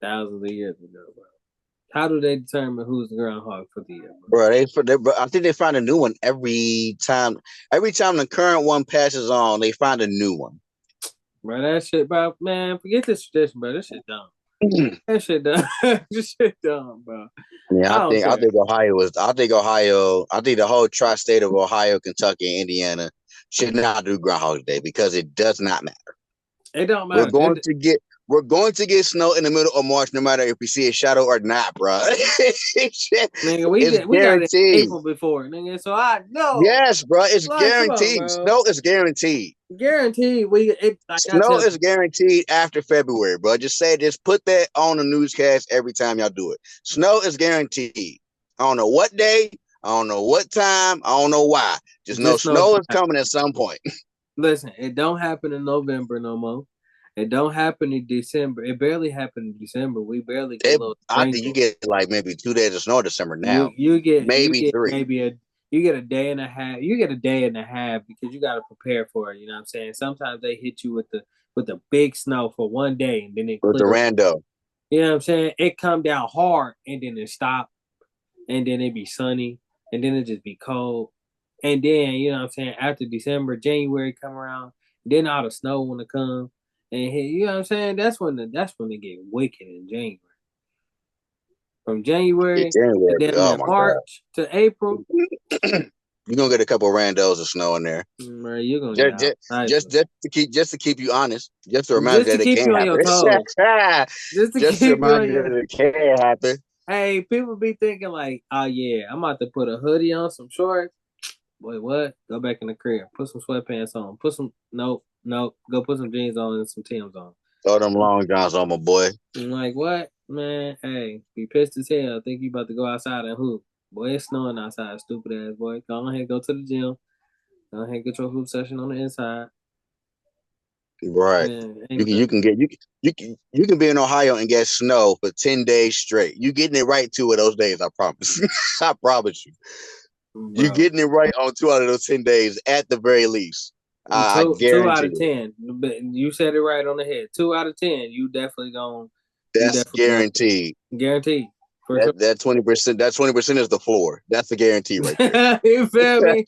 S3: thousands of years ago, bro. How do they determine who's the groundhog for the year,
S1: bro? I think they find a new one every time. Every time the current one passes on, they find a new one.
S3: Bro, that shit, bro, man, forget this tradition, bro. This shit dumb. That shit dumb. This shit dumb, bro.
S1: Yeah, I think the whole tri-state of Ohio, Kentucky, and Indiana should not do Groundhog Day because it does not matter.
S3: It don't matter.
S1: We're going to get snow in the middle of March, no matter if we see a shadow or not, bro.
S3: Nigga, we got it in April before, nigga. So I know.
S1: Yes, bro. It's guaranteed. On, snow is guaranteed.
S3: Guaranteed.
S1: Snow is guaranteed after February, bro. Just put that on the newscast every time y'all do it. Snow is guaranteed. I don't know what day. I don't know what time. I don't know why. Just know snow is coming at some point.
S3: Listen, it don't happen in November no more. It don't happen in December. It barely happened in December. We barely get
S1: I think you get like maybe 2 days of snow in December now.
S3: You get
S1: 3.
S3: You get a day and a half. You get a day and a half because you got to prepare for it. You know what I'm saying? Sometimes they hit you with the big snow for one day and then it
S1: with the rando.
S3: You know what I'm saying? It come down hard and then it stop, and then it be sunny and then it just be cold, and then you know what I'm saying? After December, January come around, then all the snow wanna come. And you know what I'm saying? That's when it get wicked in January. From January to March to April.
S1: You're gonna get a couple randos of snow in there.
S3: Right, you're gonna
S1: just to keep you honest. Just to remind you that it can't happen. Just to remind you that it can't happen.
S3: Hey, people be thinking like, oh yeah, I'm about to put a hoodie on, some shorts. Boy, what? Go back in the crib. Put some sweatpants on. Nope. Go put some jeans on and some Timbs on.
S1: Throw them long johns on, my boy.
S3: I'm like, what? Man, hey, be pissed as hell. Think you about to go outside and hoop. Boy, it's snowing outside, stupid ass boy. Go ahead, go to the gym. Go ahead, get your hoop session on the inside.
S1: Right. Man, you can be in Ohio and get snow for 10 days straight. You getting it right 2 of those days, I promise. I promise you. You're getting it right on 2 out of those 10 days at the very least. I guarantee
S3: 2 out of 10. But you said it right on the head. 2 out of 10. You definitely going.
S1: That's guaranteed.
S3: Guaranteed. For
S1: that 20%. That 20% is the floor. That's the guarantee right there.
S3: You feel me? Like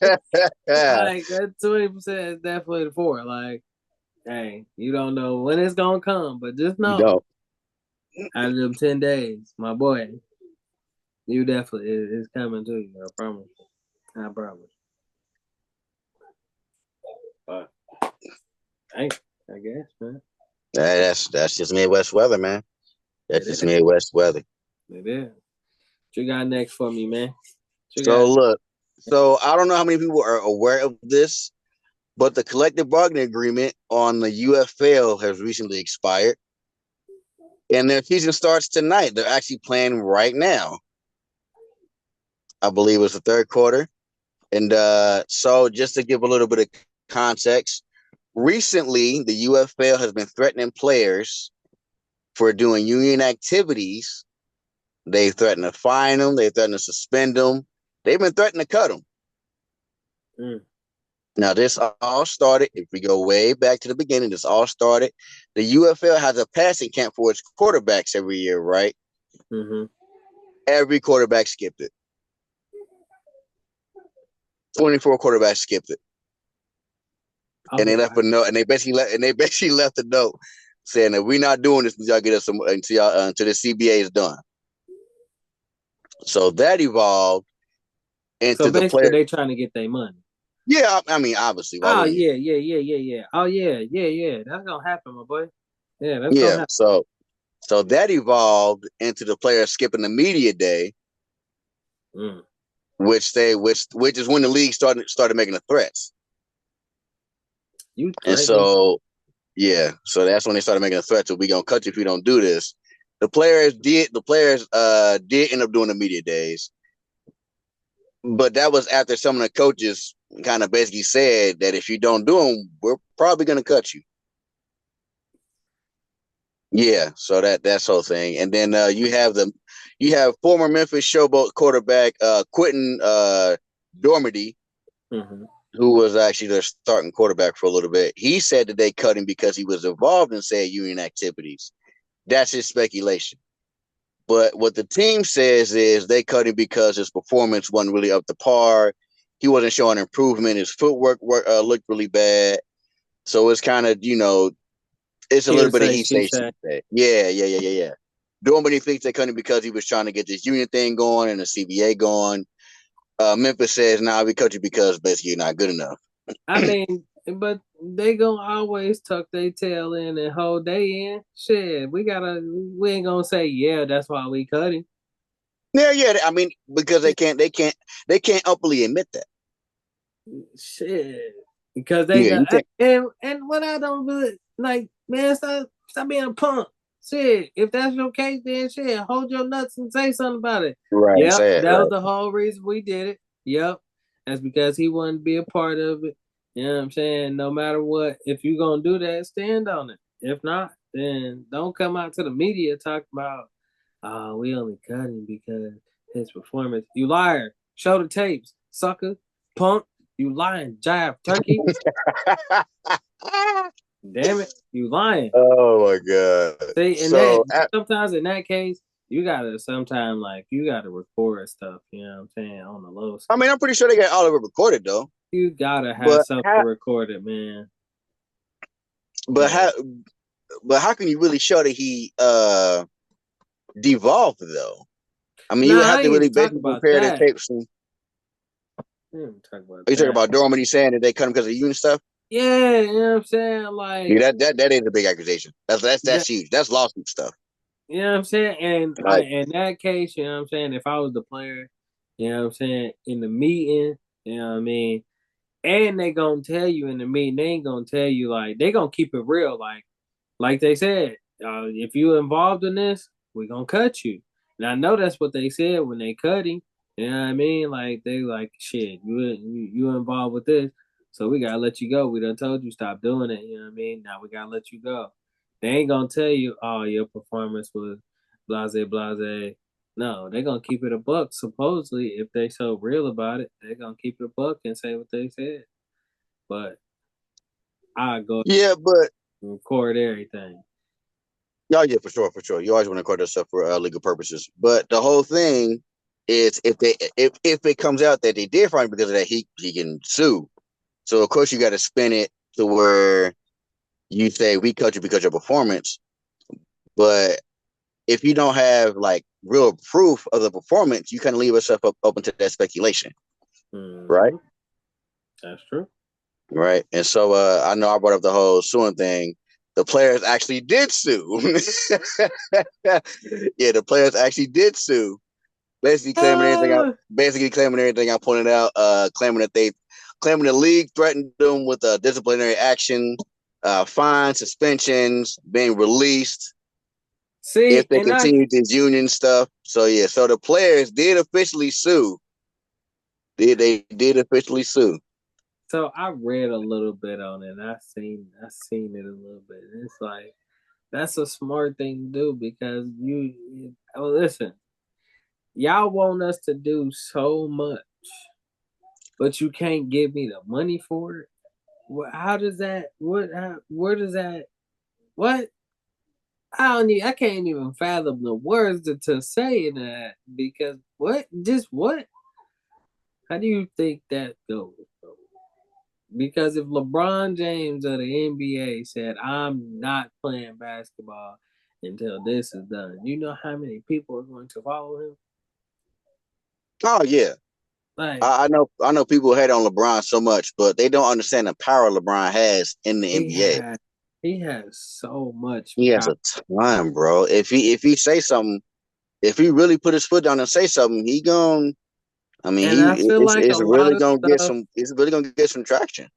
S3: that 20% is definitely the floor. Like, hey, you don't know when it's gonna come, but just know out of them 10 days, my boy, you definitely it's coming to you. I promise. I promise. But I guess, man.
S1: That's just Midwest weather, man. That's just Midwest weather.
S3: It is. What you got next for me, man?
S1: Look, I don't know how many people are aware of this, but the collective bargaining agreement on the UFL has recently expired. And their season starts tonight. They're actually playing right now. I believe it's the third quarter. And so just to give a little bit of context, recently the UFL has been threatening players for doing union activities. They threatened to fine them. They threatened to suspend them. They've been threatening to cut them. Now, this all started, if we go way back to the beginning, this all started. The UFL has a passing camp for its quarterbacks every year, right?
S3: Mm-hmm.
S1: Every quarterback skipped it. 24 quarterbacks skipped it. And they left a note, and they basically left a note saying that we're not doing this until y'all get us until the CBA is done. So that evolved into the player.
S3: They trying to get their money.
S1: Yeah, I mean, obviously.
S3: Oh yeah. Oh yeah. That's gonna happen, my boy. Yeah, that's gonna happen.
S1: So that evolved into the players skipping the media day, which is when the league started making the threats. So that's when they started making the threats. So we gonna cut you if you don't do this. The players did end up doing the media days, but that was after some of the coaches kind of basically said that if you don't do them, we're probably gonna cut you. Yeah, so that's the whole thing, and then you have former Memphis Showboat quarterback Quentin Dormady, who was actually their starting quarterback for a little bit. He said that they cut him because he was involved in said union activities. That's his speculation. But what the team says is they cut him because his performance wasn't really up to par. He wasn't showing improvement. His footwork looked really bad. So it's kind of, it's a little bit of he say. Yeah. Dormady thinks they cut him because he was trying to get this union thing going and the CBA going. Memphis says, nah, we cut you because basically you're not good enough.
S3: I mean, but they gonna always tuck their tail in and hold they in. Shit, we ain't gonna say, yeah, that's why we cut him.
S1: Yeah. I mean, because they can't openly admit that.
S3: Shit. Because they and what I don't do, like, man, stop being a punk. Shit, if that's your case, then shit, hold your nuts and say something about it.
S1: Right.
S3: Yep, that was the whole reason we did it. Yep. That's because he wanted to be a part of it. You know what I'm saying? No matter what, if you're gonna do that, stand on it. If not, then don't come out to the media talk about, we only cut him because his performance. You liar. Show the tapes, sucker, punk. You lying, jive turkey. Damn it, you lying.
S1: Oh my god.
S3: See, sometimes in that case, you gotta record stuff, you know what I'm saying, on the low side.
S1: I mean, I'm pretty sure they got all of it recorded though.
S3: You gotta have something recorded, man.
S1: But how can you really show that he devolved though? I mean, you would have to really basically compare the tapes.
S3: Talk about
S1: you talking about Dormady saying that they cut him because of union stuff?
S3: Yeah, you know what I'm saying? Like,
S1: yeah, that is a big accusation. That's huge. That's lawsuit stuff.
S3: You know what I'm saying? And in that case, you know what I'm saying, if I was the player, you know what I'm saying, in the meeting, you know what I mean, and they gonna tell you in the meeting, they ain't gonna tell you, like, they gonna keep it real, like they said, if you involved in this, we gonna cut you. And I know that's what they said when they cut him. You know what I mean? Like, they like, shit, you involved with this, so we gotta let you go. We done told you stop doing it. You know what I mean? Now we gotta let you go. They ain't gonna tell you, oh, your performance was blase. No, they're gonna keep it a buck. Supposedly, if they so real about it, they're gonna keep it a buck and say what they said. But I go
S1: Yeah, but
S3: record everything.
S1: oh yeah, for sure. You always want to record that stuff for legal purposes. But the whole thing is, if it comes out that they did find him because of that, he can sue. So of course you got to spin it to where you say we cut you because of your performance. But if you don't have like real proof of the performance, you kind of leave yourself open to that speculation, right?
S3: That's true.
S1: Right. And so I know I brought up the whole suing thing. The players actually did sue. Yeah, the players actually did sue. Basically claiming everything I pointed out, claiming the league threatened them with disciplinary action, fines, suspensions, being released
S3: See,
S1: if they continue this union stuff. So yeah, so the players did officially sue. They did officially sue.
S3: So I read a little bit on it. I seen it a little bit. It's like that's a smart thing to do because listen, y'all want us to do so much, but you can't give me the money for it. How does that? Where does that? What? I can't even fathom the words to say that because what? Just what? How do you think that goes? Because if LeBron James of the NBA said, I'm not playing basketball until this is done, you know how many people are going to follow him?
S1: Oh yeah.
S3: Like
S1: I know people hate on LeBron so much, but they don't understand the power LeBron has in the NBA.
S3: He has so much
S1: He has a ton, bro. If he say something, if he really put his foot down and say something, he gon' I mean,
S3: and I feel like
S1: it's
S3: a
S1: really
S3: lot of
S1: gonna get
S3: stuff.
S1: some. It's really gonna get some traction.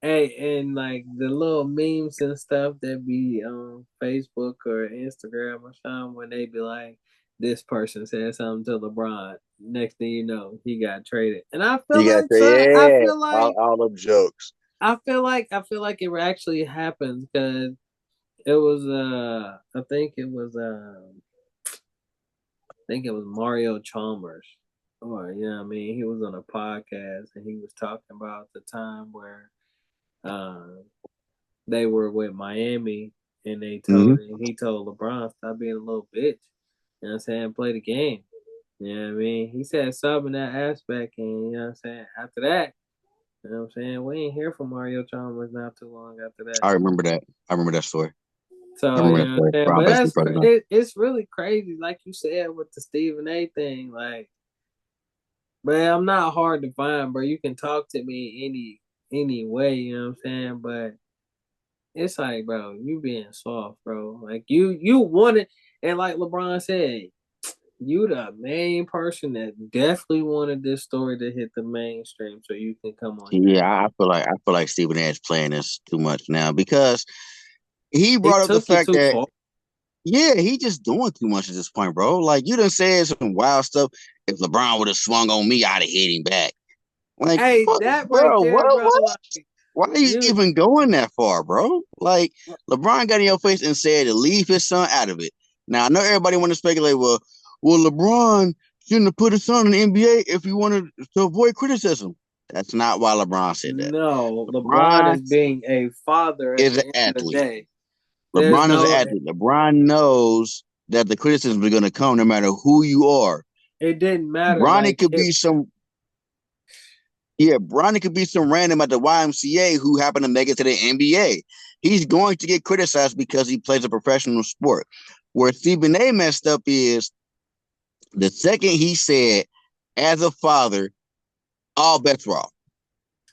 S3: Hey, and like the little memes and stuff that be on Facebook or Instagram or something when they be like, this person said something to LeBron. Next thing you know, he got traded. And I feel
S1: You gotta
S3: like,
S1: say,
S3: son,
S1: yeah, all them jokes.
S3: I feel like it actually happens because it was I think it was Mario Chalmers. Or you know what I mean? He was on a podcast and he was talking about the time where they were with Miami and he told LeBron stop being a little bitch. You know what I'm saying? Play the game. You know what I mean? He said something in that aspect and you know what I'm saying? After that, you know what I'm saying? We ain't hear from Mario Chalmers not too long after that.
S1: I remember that. I remember that story.
S3: So you know what I'm saying? But it's really crazy, like you said with the Stephen A thing. Like, man, I'm not hard to find, bro. You can talk to me any way, you know what I'm saying? But it's like, bro, you being soft, bro. Like you wanted, and like LeBron said, you the main person that definitely wanted this story to hit the mainstream, so you can come on.
S1: Yeah, I feel like Stephen A is playing this too much now because he brought up the fact that far. Yeah, he just doing too much at this point, bro. Like you done said some wild stuff. If LeBron would have swung on me, I'd have hit him back. Like,
S3: hey,
S1: fuck,
S3: that
S1: bro,
S3: right there, bro.
S1: What? Why are you even going that far, bro? Like, LeBron got in your face and said to leave his son out of it. Now, I know everybody want to speculate, well, LeBron shouldn't have put his son in the NBA if he wanted to avoid criticism. That's not why LeBron said that.
S3: No, LeBron is being a father
S1: is an
S3: athlete.
S1: LeBron is an athlete. LeBron knows that the criticism is going to come no matter who you are.
S3: It didn't matter.
S1: Bronny could be some. Yeah, Bronny could be some random at the YMCA who happened to make it to the NBA. He's going to get criticized because he plays a professional sport. Where Stephen A messed up is the second he said, as a father, all bets were off.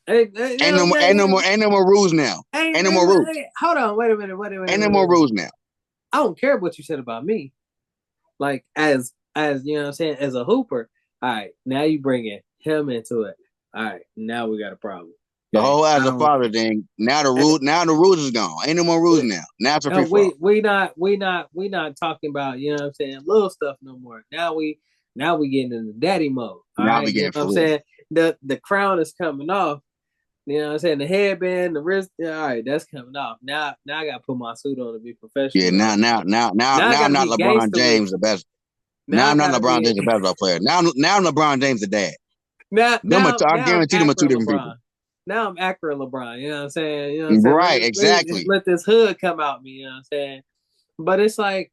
S1: Ain't no more rules now. Ain't no more rules.
S3: Hold on, wait a minute.
S1: Ain't no more rules now.
S3: I don't care what you said about me. Like as you know what I'm saying, as a hooper. All right, now you bringing him into it. All right, now we got a problem.
S1: The whole as a father thing. Now the rules is gone. Ain't no more rules now. Now it's a free fall.
S3: We not talking about, you know what I'm saying, little stuff no more. Now we getting into daddy mode.
S1: Now we getting,
S3: you know what I'm saying? The crown is coming off. You know what I'm saying? The headband, the wrist, all right, that's coming off. Now I gotta put my suit on to be professional.
S1: Yeah, now I'm not LeBron James the best. Now
S3: I
S1: I'm not
S3: gotta
S1: LeBron
S3: be
S1: James, a basketball player. Now LeBron James, the dad. I
S3: now I'm
S1: guarantee them are two
S3: accurate
S1: different
S3: LeBron.
S1: people.
S3: Now I'm accurate LeBron. You know what I'm saying? You know what I'm saying?
S1: Right, exactly.
S3: Let this hood come out me. You know what I'm saying? But it's like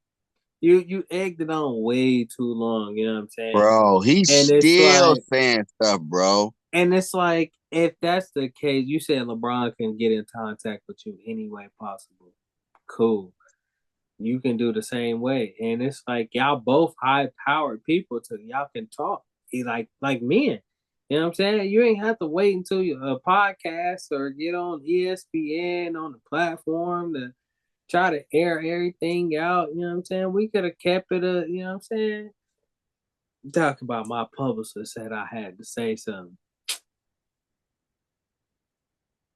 S3: you egged it on way too long. You know what I'm saying?
S1: Bro, he's
S3: And it's
S1: still
S3: like,
S1: saying stuff, bro.
S3: and it's like, if that's the case, you said LeBron can get in contact with you any way possible. Cool. You can do the same way. And it's like y'all both high powered people to y'all can talk like men. You know what I'm saying? You ain't have to wait until a podcast or get on ESPN on the platform to try to air everything out. You know what I'm saying? We could have kept it you know what I'm saying? Talk about my publicist said I had to say something.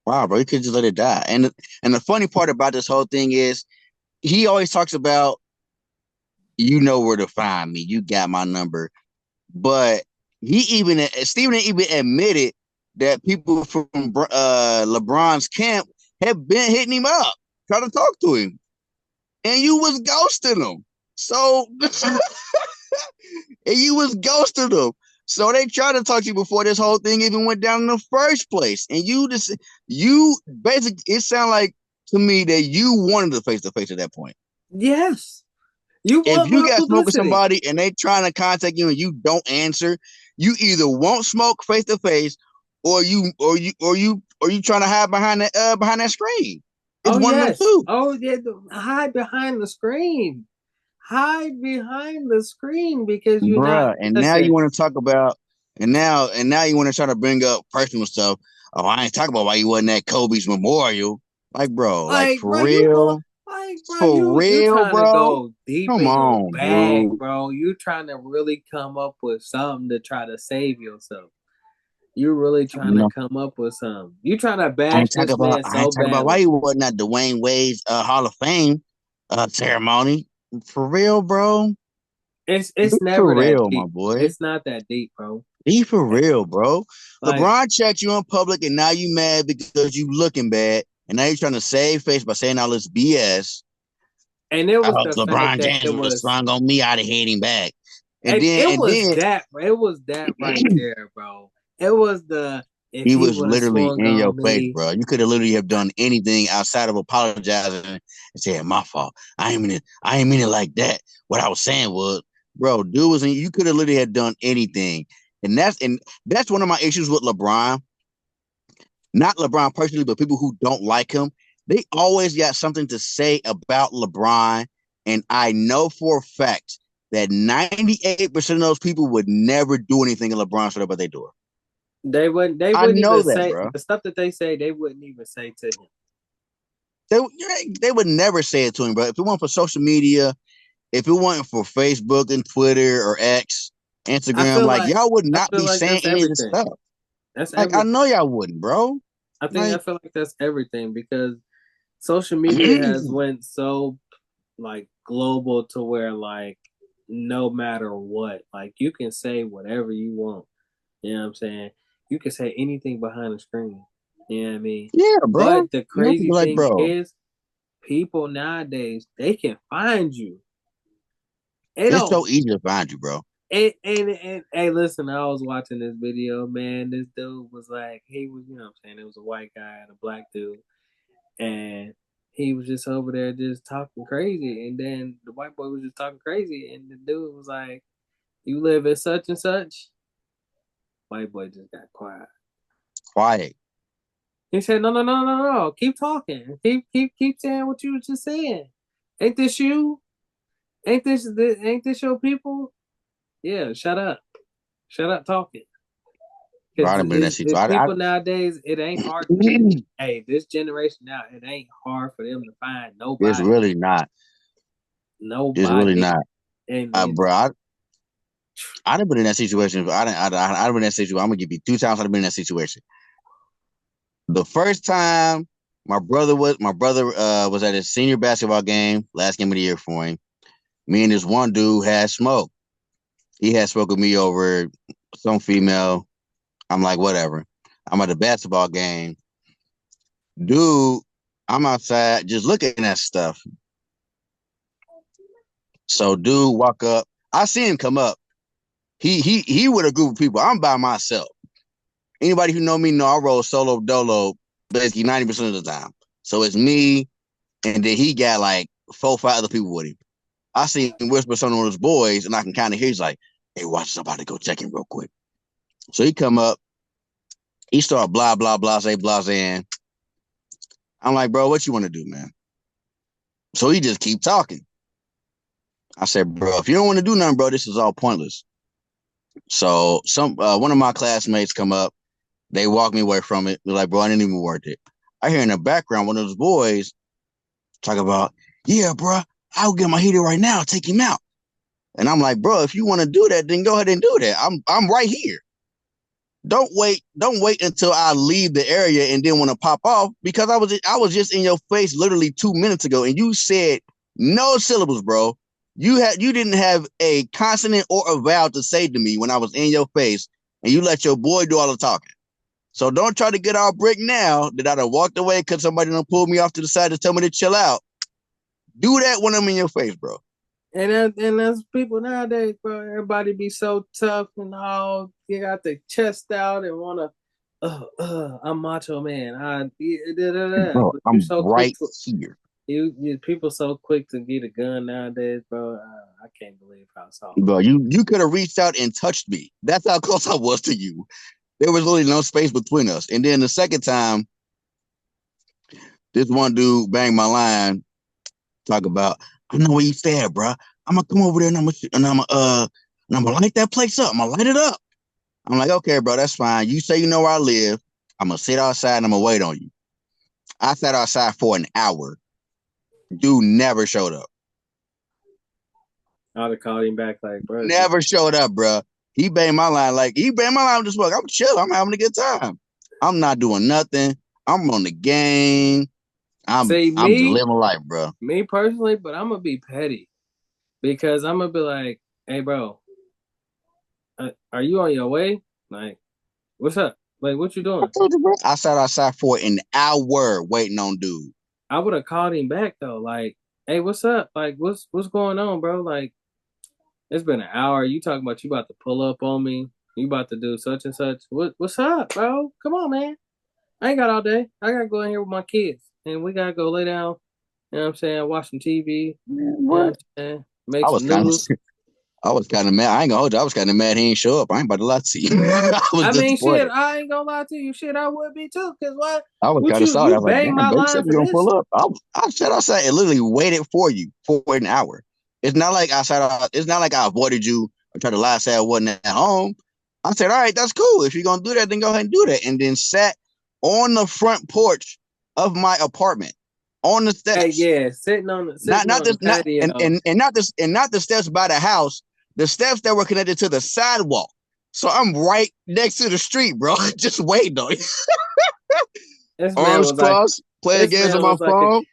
S1: Wow, bro, you could just let it die. And the funny part about this whole thing is he always talks about, you know where to find me. You got my number. But Stephen even admitted that people from LeBron's camp have been hitting him up, trying to talk to him. And you was ghosting them. So and you was ghosting them. So they tried to talk to you before this whole thing even went down in the first place. And you basically, it sounded like to me that you wanted to face at that point.
S3: Yes. You
S1: if you got smoke with
S3: publicity.
S1: somebody and they trying to contact you and you don't answer, you either won't smoke face to face, or you trying to hide behind that screen. It's one of them two.
S3: Oh yeah, hide behind the screen. Hide behind the screen because you're not.
S1: And now you want to talk about, and now you want to try to bring up personal stuff. Oh, I ain't talking about why you wasn't at Kobe's memorial. Like, bro, like for
S3: bro,
S1: real.
S3: You trying
S1: bro?
S3: to go deep
S1: Come
S3: in
S1: on,
S3: your bag,
S1: dude.
S3: bro. You trying to really come up with something to try to save yourself. You're really trying to come up with something. You trying to bash this man so
S1: I ain't talking about why you wasn't at Dwayne Wade's Hall of Fame ceremony. For real, bro.
S3: It's never
S1: for real,
S3: that deep.
S1: my boy.
S3: It's not that deep, bro.
S1: Be for real, bro.
S3: Like,
S1: LeBron checked you in public, and now you mad because you looking bad, and now you're trying to save face by saying all this BS.
S3: And it was
S1: LeBron James was swung on me. I'd have hit him back.
S3: It was that right there, bro. It was
S1: he was literally in your face, bro. You could have literally have done anything outside of apologizing and saying, "My fault. I ain't mean it like that." What I was saying was, bro, dude was in. You could have literally have done anything, and that's one of my issues with LeBron. Not LeBron personally, but people who don't like him. They always got something to say about LeBron, and I know for a fact that 98% of those people would never do anything in LeBron stood up, but they do it.
S3: They wouldn't even say bro. The stuff that they say. They wouldn't even say to him.
S1: They would never say it to him, bro. If it weren't for social media, if it wasn't for Facebook and Twitter or X, Instagram, like y'all would not be saying any of this stuff.
S3: That's
S1: like I know y'all wouldn't, bro.
S3: I feel like that's everything because social media has went so like global to where like no matter what, like you can say whatever you want. You know what I'm saying? You can say anything behind the screen. You know what I mean?
S1: Yeah, bro.
S3: But the crazy thing is, people nowadays, they can find you.
S1: It's so easy to find you, bro.
S3: And hey, listen, I was watching this video, man. This dude was like, he was, you know what I'm saying? It was a white guy and a black dude. And he was just over there just talking crazy. And then the white boy was just talking crazy. And the dude was like, "You live at such and such?" White boy just got quiet. He said, No. Keep talking. Keep saying what you were just saying. Ain't this you? Ain't this your people? Yeah, shut up. Shut up talking. People nowadays, it ain't hard. Hey, this generation now, it ain't hard for them to find nobody.
S1: It's really not.
S3: Nobody.
S1: It's really not.
S3: And
S1: bro, I'd have been in that situation. I'd have been in that situation. I'm gonna give you 2 times I'd have been in that situation. The first time my brother was at his senior basketball game, last game of the year for him. Me and this one dude had smoke. He had spoke with me over some female. I'm like, whatever. I'm at a basketball game. Dude, I'm outside just looking at stuff. So dude walk up. I see him come up. He with a group of people. I'm by myself. Anybody who know me know I roll solo dolo basically 90% of the time. So it's me, and then he got like 4-5 other people with him. I see him whisper something to his boys, and I can kind of hear he's like, "Hey, watch this, I'm about to go check him real quick." So he come up, he start blah blah blah say blah saying. I'm like, bro, what you want to do, man? So he just keep talking. I said, bro, if you don't want to do nothing, bro, this is all pointless. So one of my classmates come up, they walk me away from it. They're like, bro, I didn't even worth it. I hear in the background one of those boys talk about, yeah, bro, I'll get my heater right now, take him out. And I'm like, bro, if you want to do that, then go ahead and do that. I'm right here. Don't wait until I leave the area and then want to pop off, because I was just in your face literally 2 minutes ago and you said no syllables, bro. You didn't have a consonant or a vowel to say to me when I was in your face, and you let your boy do all the talking. So don't try to get all brick now that I done walked away because somebody done pulled me off to the side to tell me to chill out. Do that when I'm in your face, bro.
S3: And that's people nowadays, bro. Everybody be so tough and all. You got the chest out and wanna, I'm macho man.
S1: Bro, I'm
S3: so
S1: right here.
S3: You people so quick to get a gun nowadays, bro. I can't believe how soft.
S1: Bro, you could have reached out and touched me. That's how close I was to you. There was really no space between us. And then the second time, this one dude banged my line, talk about, I know where you stay at, bro. I'm gonna come over there and I'm gonna light that place up. I'm gonna light it up. I'm like, okay, bro, that's fine. You say you know where I live. I'm gonna sit outside and I'm gonna wait on you. I sat outside for an hour. Dude never showed up.
S3: I'd have called him back like, bro.
S1: Never showed up, bro. He banged my line just look, I'm chill. I'm having a good time. I'm not doing nothing. I'm on the game. I'm just living life, bro.
S3: Me personally, but I'm gonna be petty because I'm gonna be like, hey, bro, are you on your way? Like, what's up? Like, what you doing?
S1: I sat outside for an hour waiting on dude.
S3: I would have called him back though. Like, hey, what's up? Like, what's going on, bro? Like, it's been an hour. You talking about you about to pull up on me? You about to do such and such? What's up, bro? Come on, man. I ain't got all day. I gotta go in here with my kids, and we gotta go lay down. You know what I'm saying? Watch some TV. You know what I'm saying? Make some noodles.
S1: I was kind of mad. I ain't gonna hold you. I was kind of mad he ain't show up. I ain't about to lie to you.
S3: I mean, shit, I ain't gonna lie to you. Shit, I would be too. Cause what?
S1: I was kind of sorry. I was like,
S3: my line
S1: said you gonna pull up. I sat outside and literally waited for you for an hour. It's not like it's not like I avoided you or tried to lie, say I wasn't at home. I said, all right, that's cool. If you're gonna do that, then go ahead and do that. And then sat on the front porch of my apartment. On the steps.
S3: Hey, yeah, sitting on the
S1: not the steps by the house, the steps that were connected to the sidewalk. So I'm right next to the street, bro. Just waiting on you. Arms crossed, playing games on my phone.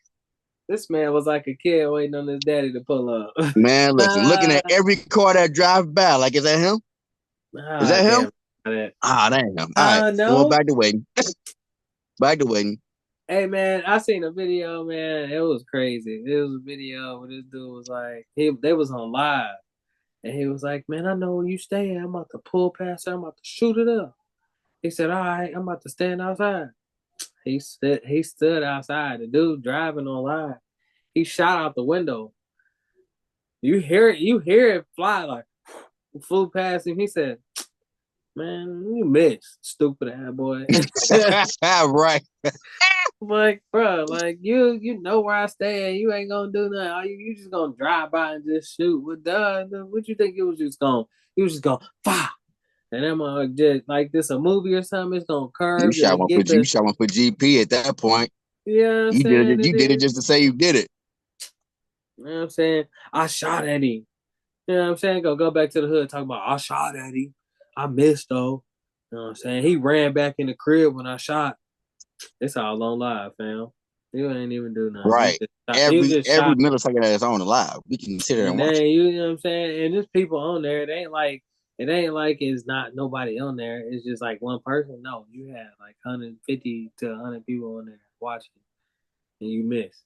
S3: This man was like a kid waiting on his daddy to pull up.
S1: Man, listen, looking at every car that drive by, like, is that him? Is that him? That ain't him. All right, no. Back to waiting. Back to waiting.
S3: Hey man, I seen a video, man. It was crazy. It was a video where this dude was like, they was on live, and he was like, "Man, I know where you stay. I'm about to pull past there. I'm about to shoot it up." He said, "All right, I'm about to stand outside." He stood outside. The dude driving on live. He shot out the window. You hear it fly like flew past him. He said, "Man, you missed, stupid ass boy."
S1: Right.
S3: Like, bro, like you know where I stay, and you ain't gonna do nothing. You just gonna drive by and just shoot. What you think it was just going? He was just going fire, and I'm just like this a movie or something. It's gonna curve.
S1: You shot one for GP at that point.
S3: Yeah,
S1: you did it just to say you did it.
S3: You know what I'm saying? I shot at him. You know what I'm saying? Go back to the hood, talk about I shot at him. I missed though. You know what I'm saying? He ran back in the crib when I shot. It's all on live, fam. You ain't even do nothing.
S1: Right. Every millisecond that is on the live, we can sit there and watch.
S3: You know what I'm saying? And there's people on there. It ain't like it's not nobody on there. It's just like one person. No, you have like 150 to 100 people on there watching, and you miss.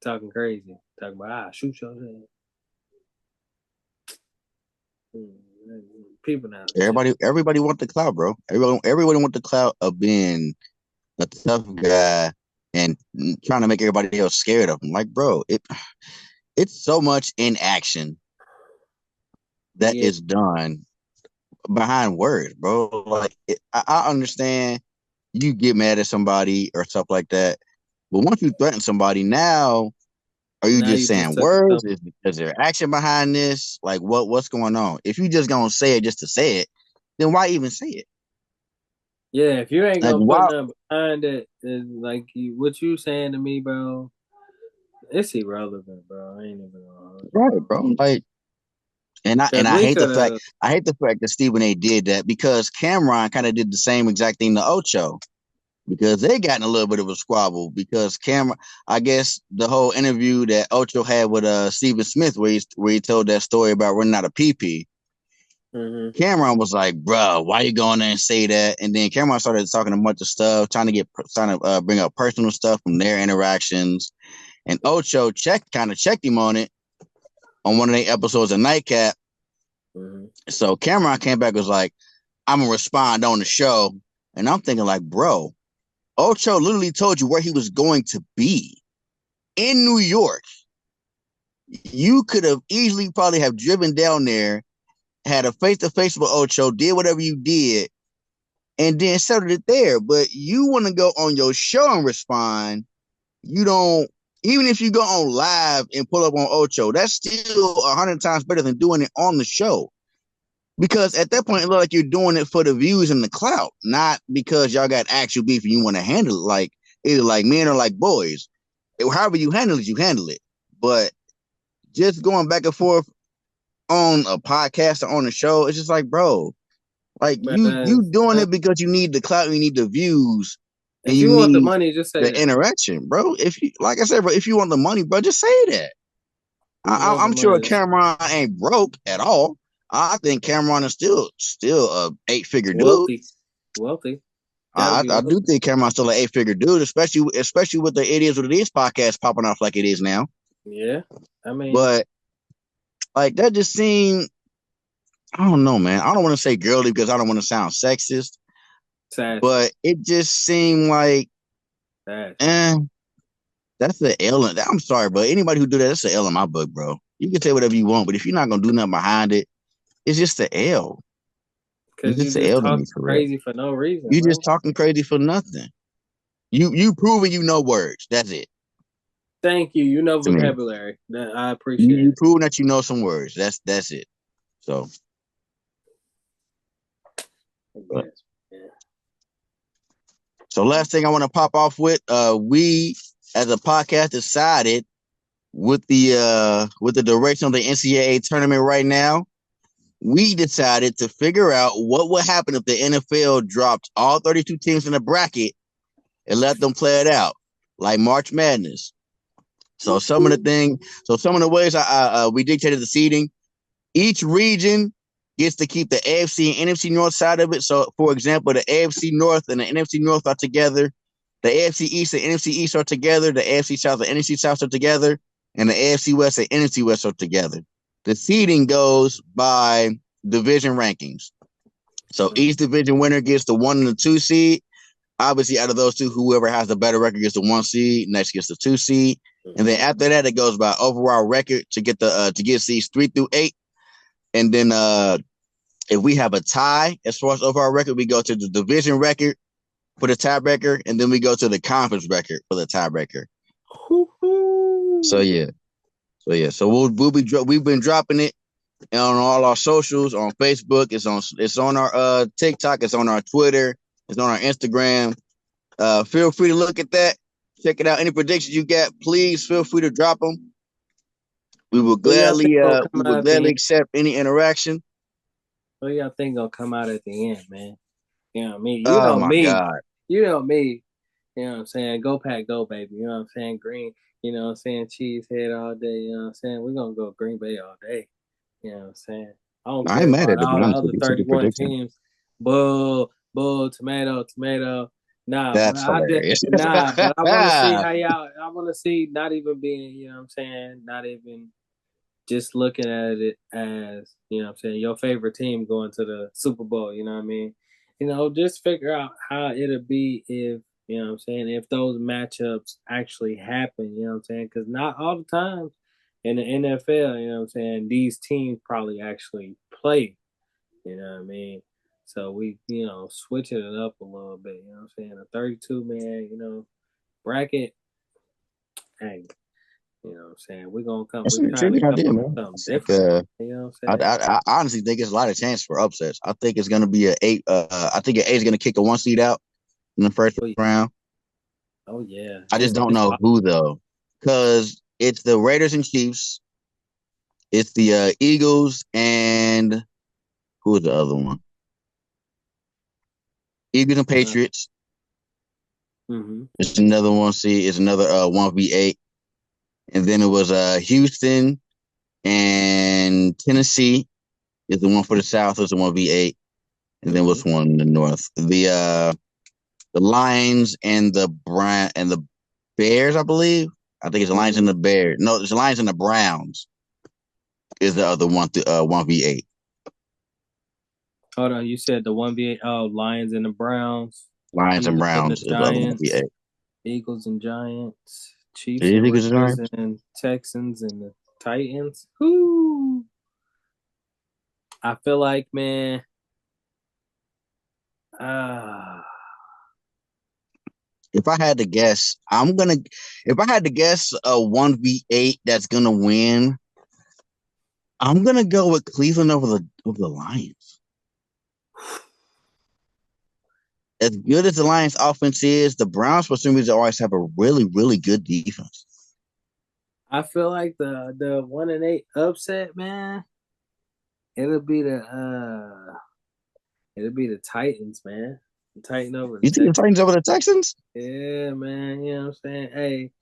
S3: Talking crazy. Talking about shoot your head. People now.
S1: Everybody want the clout, bro. Everybody want the clout of being a tough guy and trying to make everybody else scared of him. Like, bro, it's so much inaction that is done behind words, bro. Like, I understand you get mad at somebody or stuff like that, but once you threaten somebody, now are you just saying words? Is there action behind this? Like, what's going on? If you just gonna say it just to say it, then why even say it?
S3: Yeah, if you ain't gonna put nothing behind it, like what you saying to me, bro, it's irrelevant, bro. I ain't even gonna.
S1: Right, bro. Like, and I hate the fact that Stephen A. did that, because Cameron kind of did the same exact thing to Ocho, because they got in a little bit of a squabble, because Cameron, I guess the whole interview that Ocho had with Stephen Smith, where he told that story about running out of PP.
S3: Mm-hmm.
S1: Cameron was like, bro, why you going there and say that? And then Cameron started talking a bunch of stuff, trying to bring up personal stuff from their interactions. And Ocho checked him on it on one of the episodes of Nightcap.
S3: Mm-hmm.
S1: So Cameron came back and was like, I'm gonna respond on the show. And I'm thinking, like, bro, Ocho literally told you where he was going to be in New York. You could have easily probably have driven down there, had a face-to-face with Ocho, did whatever you did, and then settled it there. But you want to go on your show and respond. You don't, even if you go on live and pull up on Ocho, that's still 100 times better than doing it on the show. Because at that point, it looks like you're doing it for the views and the clout, not because y'all got actual beef and you want to handle it like either like men or like boys. However you handle it, you handle it. But just going back and forth on a podcast or on a show, it's just like, bro, like you doing it because you need the clout, you need the views,
S3: and if you want the money, just say
S1: the interaction, bro. If you, like I said, bro, if you want the money, bro, just say that. I'm sure Cameron ain't broke at all. I think Cameron is still a 8-figure dude.
S3: Wealthy.
S1: I do think Cameron's still an 8-figure dude, especially with the It Is What It Is podcast popping off like it is now.
S3: Yeah, I mean,
S1: but like that just seemed, I don't know, man. I don't want to say girly because I don't want to sound sexist, but it just seemed like, that's the L. I'm sorry, but anybody who do that, that's the L in my book, bro. You can say whatever you want, but if you're not gonna do nothing behind it, it's just the L.
S3: Because you just talking crazy for no reason.
S1: You just talking crazy for nothing. You proving you know words. That's it.
S3: Thank you. You know vocabulary. I appreciate it.
S1: You proving that you know some words. That's it. So. So last thing I want to pop off with, we as a podcast decided with the direction of the NCAA tournament right now, we decided to figure out what would happen if the NFL dropped all 32 teams in the bracket and let them play it out like March Madness. So some of the ways we dictated the seeding, each region gets to keep the AFC and NFC North side of it. So, for example, the AFC North and the NFC North are together. The AFC East and NFC East are together. The AFC South and NFC South are together. And the AFC West and NFC West are together. The seeding goes by division rankings. So each division winner gets the 1 and the 2 seed. Obviously, out of those two, whoever has the better record gets the 1 seed. Next gets the 2 seed. And then after that, it goes by overall record to get seeds 3 through 8. And then if we have a tie as far as overall record, we go to the division record for the tiebreaker, and then we go to the conference record for the tiebreaker. So we've been dropping it on all our socials, on Facebook. It's on our TikTok. It's on our Twitter. It's on our Instagram. Feel free to look at that. Check it out. Any predictions you got, please feel free to drop them. We will gladly accept any interaction.
S3: What do y'all think gonna come out at the end, man? You know what I mean?
S1: God.
S3: You know me. You know what I'm saying? Go Pack, go, baby. You know what I'm saying? Green. You know what I'm saying? Cheesehead all day. You know what I'm saying? We're gonna go Green Bay all day. You know what I'm saying? I ain't mad at all the other 31 teams. Bull, tomato. Nah,
S1: that's hilarious.
S3: But I want to see how y'all. I want to see not even being. You know what I'm saying? Not even just looking at it as, you know what I'm saying, your favorite team going to the Super Bowl, you know what I mean? Just figure out how it'll be if, you know what I'm saying, if those matchups actually happen, you know what I'm saying? Because not all the times in the NFL, you know what I'm saying, these teams probably actually play, you know what I mean? So we, switching it up a little bit, you know what I'm saying? A 32 man, bracket, hey, you know what I'm saying? We're gonna come.
S1: That's
S3: We're
S1: an
S3: trying to
S1: intriguing
S3: come
S1: idea,
S3: up with
S1: man.
S3: something
S1: I think
S3: different. You know what I'm saying?
S1: I honestly think it's a lot of chance for upsets. I think it's gonna be a eight. I think an eight is gonna kick the one seed out in the first
S3: Oh,
S1: round.
S3: oh yeah.
S1: I just don't
S3: It's
S1: know who though, because it's the Raiders and Chiefs. It's the Eagles and who is the other one? Eagles and Patriots.
S3: mm-hmm.
S1: It's another one. See, it's another 1v8, and then it was Houston and Tennessee is the one for the South. It's a 1v8, and then what's one in the North? The Lions and the Bears, I believe. I think it's the Lions and the Bears. No, it's the Lions and the Browns. Is the other one 1v8.
S3: Hold on, you said the 1v8. Oh, Lions and the Browns,
S1: Lions and
S3: Eagles and the
S1: Browns is the other
S3: Giants,
S1: 1v8.
S3: Eagles and Giants,
S1: Do
S3: Chiefs
S1: you
S3: and
S1: think it's the
S3: Raiders
S1: Giants?
S3: and Texans and the Titans. Whoo! I feel like, man.
S1: If I had to guess, if I had to guess a 1v8 that's gonna win, I'm gonna go with Cleveland over the Lions. As good as the Lions offense is, the Browns for some reason always have a really, really good defense.
S3: I feel like the 1-8 upset, man. It'll be the Titans, man. The Titans over the
S1: You think the Titans over the Texans?
S3: Yeah, man. You know what I'm saying? Hey,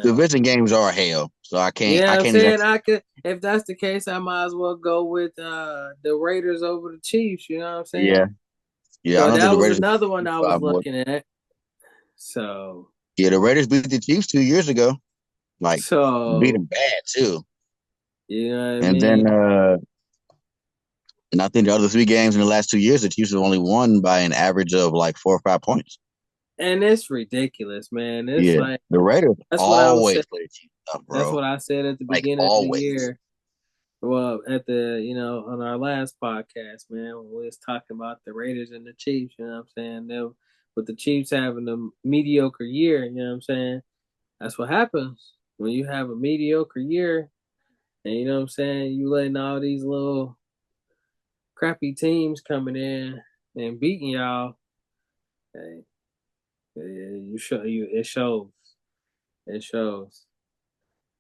S1: division games are hell, so I can't.
S3: Yeah,
S1: I
S3: I'm
S1: can't.
S3: saying I could. If that's the case, I might as well go with the Raiders over the Chiefs. You know what I'm saying?
S1: Yeah, yeah. I
S3: So
S1: don't think
S3: that
S1: the
S3: was
S1: Raiders.
S3: another one I was looking at. So
S1: yeah, the Raiders beat the Chiefs 2 years ago. Like beat them bad too.
S3: You know what I
S1: and
S3: mean?
S1: then and I think the other 3 games in the last 2 years, the Chiefs have only won by an average of like 4 or 5 points.
S3: And it's ridiculous, man. It's like
S1: the Raiders always play the Chiefs up, bro.
S3: That's what I said at the beginning of the year. Well, at the on our last podcast, man, when we was talking about the Raiders and the Chiefs, you know what I'm saying? With the Chiefs having a mediocre year, you know what I'm saying? That's what happens when you have a mediocre year, and you know what I'm saying, you letting all these little crappy teams coming in and beating y'all. Hey, it shows. It shows.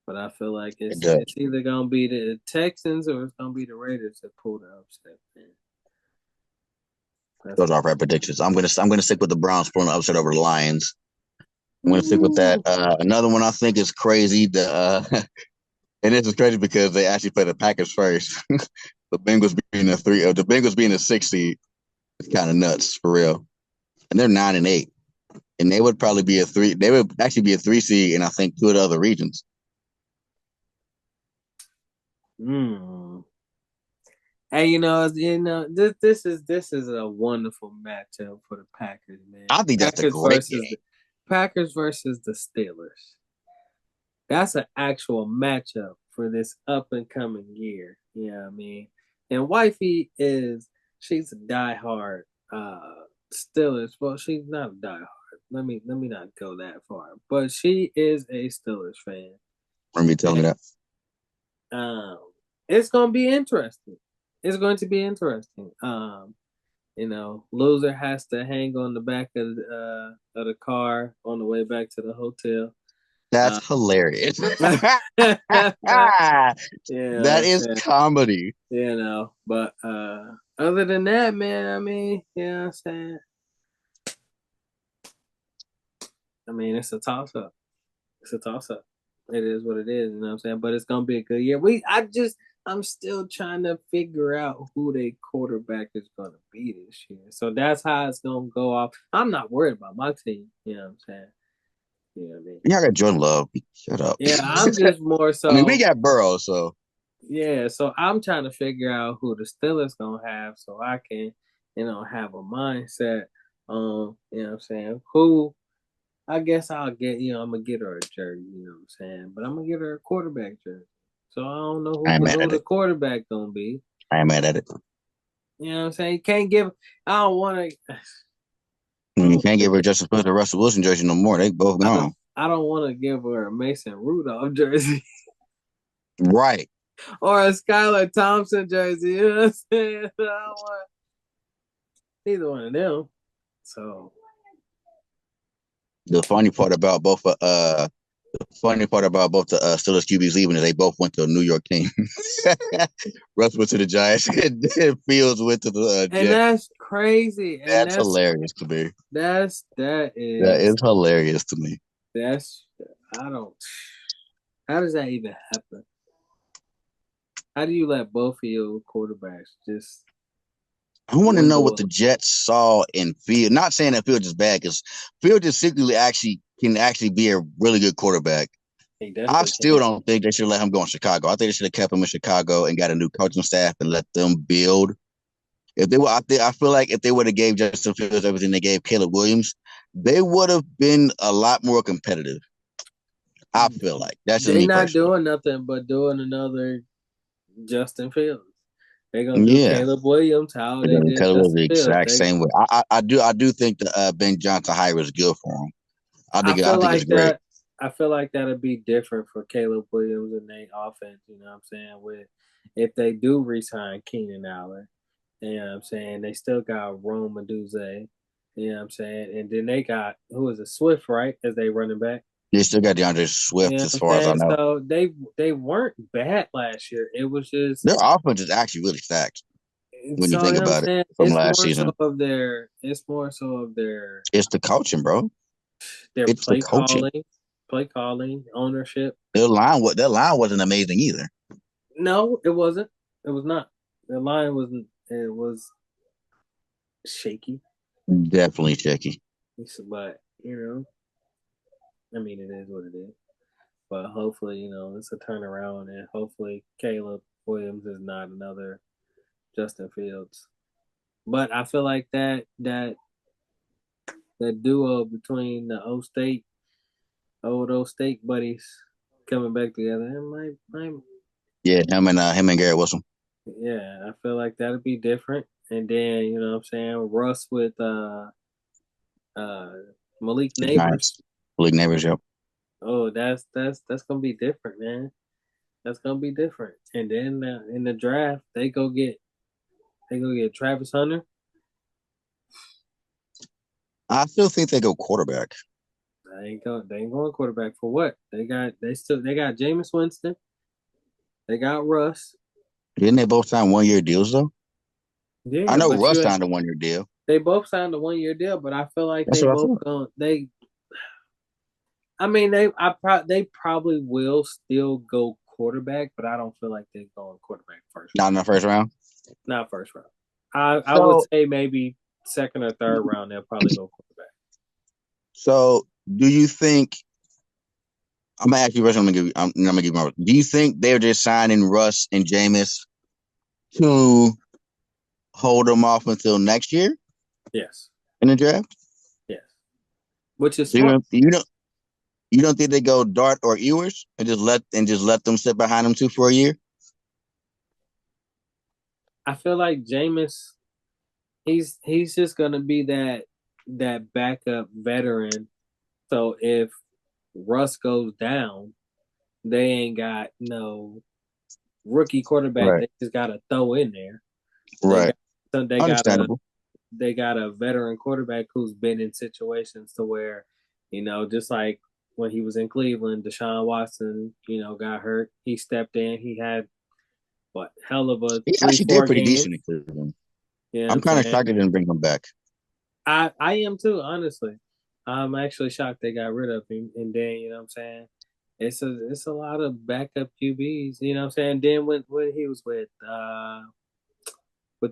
S3: But I feel like it's either gonna be the Texans or it's gonna be the Raiders that pull the upset, man.
S1: Those are our predictions. I'm gonna stick with the Browns pulling the upset over the Lions. I'm gonna stick with that. Another one I think is crazy. And this is crazy because they actually play the Packers first. The Bengals being the Bengals being a 6 seed is kind of nuts for real. And they're 9-8, and they would probably be a 3. They would actually be a 3 seed in I think 2 of the other regions.
S3: Hey, this is a wonderful matchup for the Packers, man.
S1: I think that's a great game.
S3: Packers versus the Steelers. That's an actual matchup for this up and coming year. You know what I mean? And wifey she's a diehard Steelers. Well, she's not a diehard. Let me not go that far. But she is a Steelers fan.
S1: Remember me telling me
S3: that? It's gonna be interesting. It's going to be interesting. Loser has to hang on the back of the car on the way back to the hotel.
S1: That's hilarious. That is comedy.
S3: But other than that, man, I mean, you know what I'm saying? I mean, it's a toss-up. It's a toss-up. It is what it is, you know what I'm saying? But it's going to be a good year. I'm still trying to figure out who their quarterback is going to be this year. So that's how it's going to go off. I'm not worried about my team, you know what I'm saying? You know what I mean?
S1: Yeah, I got Jordan Love. Shut up.
S3: Yeah, I'm just more so.
S1: I mean, we got Burrow, so.
S3: Yeah, so I'm trying to figure out who the Steelers gonna have so I can, have a mindset. You know what I'm saying? Who I guess I'll get, I'm gonna get her a jersey, you know what I'm saying? But I'm gonna get her a quarterback jersey. So I don't know
S1: I ain't mad
S3: who
S1: at
S3: the
S1: it.
S3: quarterback gonna be.
S1: I ain't mad at it.
S3: You know what I'm saying? You can't give I don't wanna
S1: You can't give her Justin Fields or Russell Wilson jersey no more. They both gone.
S3: I don't wanna give her a Mason Rudolph jersey
S1: Right.
S3: or a Skylar Thompson jersey, you know what I'm saying? I don't want neither one of them. So
S1: The funny part about both the Steelers QBs leaving is they both went to a New York team. Russ went to the Giants and Fields went to the
S3: and
S1: Jets.
S3: that's crazy. And
S1: That's hilarious to me.
S3: that
S1: That
S3: is
S1: is hilarious to me.
S3: that's I don't how does that even happen? How do you let both of your quarterbacks just
S1: I want to know what
S3: dwindle?
S1: the Jets saw in Field. Not saying that Field is bad, because Field is secretly can actually be a really good quarterback.
S3: He
S1: I
S3: definitely
S1: still
S3: can.
S1: don't think they should let him go in Chicago. I think they should have kept him in Chicago and got a new coaching staff and let them build. If they were, I feel like if they would have gave Justin Fields everything they gave Caleb Williams, they would have been a lot more competitive. I feel like that's just
S3: They
S1: me
S3: not
S1: personally.
S3: doing nothing but doing another Justin Fields. They're gonna do
S1: Yeah,
S3: Caleb Williams how
S1: they're
S3: they
S1: gonna
S3: did
S1: Caleb Williams
S3: Justin
S1: the
S3: Fields.
S1: exact same way. I do think the Ben Johnson hire is good for him.
S3: I
S1: I
S3: feel
S1: think it's
S3: like
S1: great.
S3: that. I feel like that'll be different for Caleb Williams and their offense. You know what I'm saying? With if they do resign Keenan Allen, you know what I'm saying? They still got Rome Meduze. You know what I'm saying? And then they got who is it, Swift, right? As they running back.
S1: They still got DeAndre
S3: You
S1: Swift,
S3: know
S1: as
S3: what
S1: far
S3: I'm
S1: as I
S3: saying?
S1: know.
S3: So they weren't bad last year. It was just
S1: Their offense is actually really stacked when you
S3: so
S1: think
S3: you know what I'm
S1: about it
S3: saying?
S1: from last season.
S3: It's more so of
S1: It's the coaching, bro.
S3: their
S1: It's the coaching.
S3: play calling, ownership.
S1: Their line wasn't amazing either.
S3: No, it wasn't. It was not. The line wasn't. It was shaky.
S1: Definitely shaky.
S3: But I mean, it is what it is. But hopefully, it's a turnaround, and hopefully, Caleb Williams is not another Justin Fields. But I feel like that duo between the old O State buddies coming back together, it might
S1: Yeah, him and Garrett Wilson.
S3: yeah, I feel like that'd be different. And then, you know what I'm saying, Russ with uh Malik
S1: The
S3: Neighbors.
S1: Giants. League neighbors, yep.
S3: Oh, that's gonna be different, man. That's gonna be different. And then in the draft, they go get Travis Hunter.
S1: I still think they go quarterback.
S3: They ain't going quarterback for what? They got Jameis Winston. They got Russ.
S1: Didn't they both sign 1 year deals though? I
S3: Yeah,
S1: know
S3: but
S1: Russ signed a 1 year deal.
S3: they both signed a 1 year deal, but I feel like
S1: That's
S3: they
S1: what I
S3: both
S1: thought.
S3: going they I mean they probably will still go quarterback, but I don't feel like they're going quarterback first
S1: Not
S3: round.
S1: in the first round.
S3: Not first round. I would
S1: So
S3: say maybe second or third round they'll probably go quarterback.
S1: so do you think I'm gonna ask you a question, I'm gonna give you my do you think they're just signing Russ and Jameis to hold them off until next year
S3: Yes.
S1: in the draft?
S3: Yes. Which is
S1: So
S3: smart.
S1: you don't think they go Dart or Ewers and just let them sit behind them two for a year?
S3: I feel like Jameis he's just gonna be that backup veteran. So if Russ goes down, they ain't got no rookie quarterback.
S1: Right.
S3: They just gotta throw in there. They
S1: Right.
S3: got so
S1: Understandable.
S3: they got a veteran quarterback who's been in situations to where, just like when he was in Cleveland, Deshaun Watson, got hurt. He stepped in. He had what hell of a
S1: He
S3: three,
S1: actually did
S3: four
S1: pretty
S3: games.
S1: decent in Cleveland.
S3: You know what
S1: I'm
S3: I'm
S1: kind of
S3: saying?
S1: shocked they didn't bring him back.
S3: I am too, honestly. I'm actually shocked they got rid of him. And then, you know what I'm saying? It's a lot of backup QBs, you know what I'm saying? Then when he was with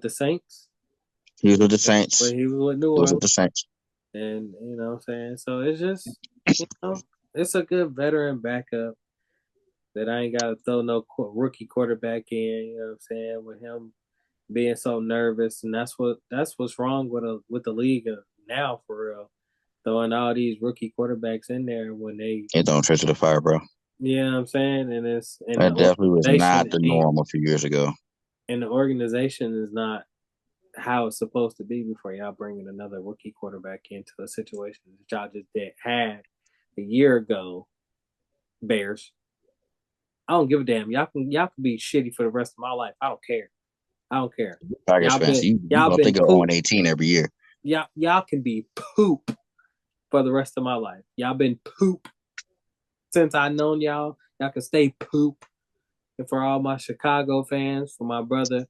S3: the Saints,
S1: He was with the Saints.
S3: when he was with New
S1: He was with
S3: Orleans,
S1: the Saints.
S3: and you know what I'm saying? So it's just, it's a good veteran backup. that I ain't got to throw no rookie quarterback in. You know what I'm saying? With him being so nervous, and that's what's wrong with the league now for real. Throwing all these rookie quarterbacks in there when they,
S1: It don't touch the fire, bro.
S3: you know what I'm saying, and
S1: That
S3: the
S1: definitely was not
S3: organization
S1: the norm a few years ago.
S3: and the organization is not how it's supposed to be before y'all bringing another rookie quarterback into a situation that y'all just had a year ago. Bears. I don't give a damn. Y'all can be shitty for the rest of my life. I don't care. I don't care.
S1: Packers fans, you hope they go 0-18 every year.
S3: Y'all can be poop for the rest of my life. Y'all been poop since I known y'all. Y'all can stay poop. And for all my Chicago fans, for my brother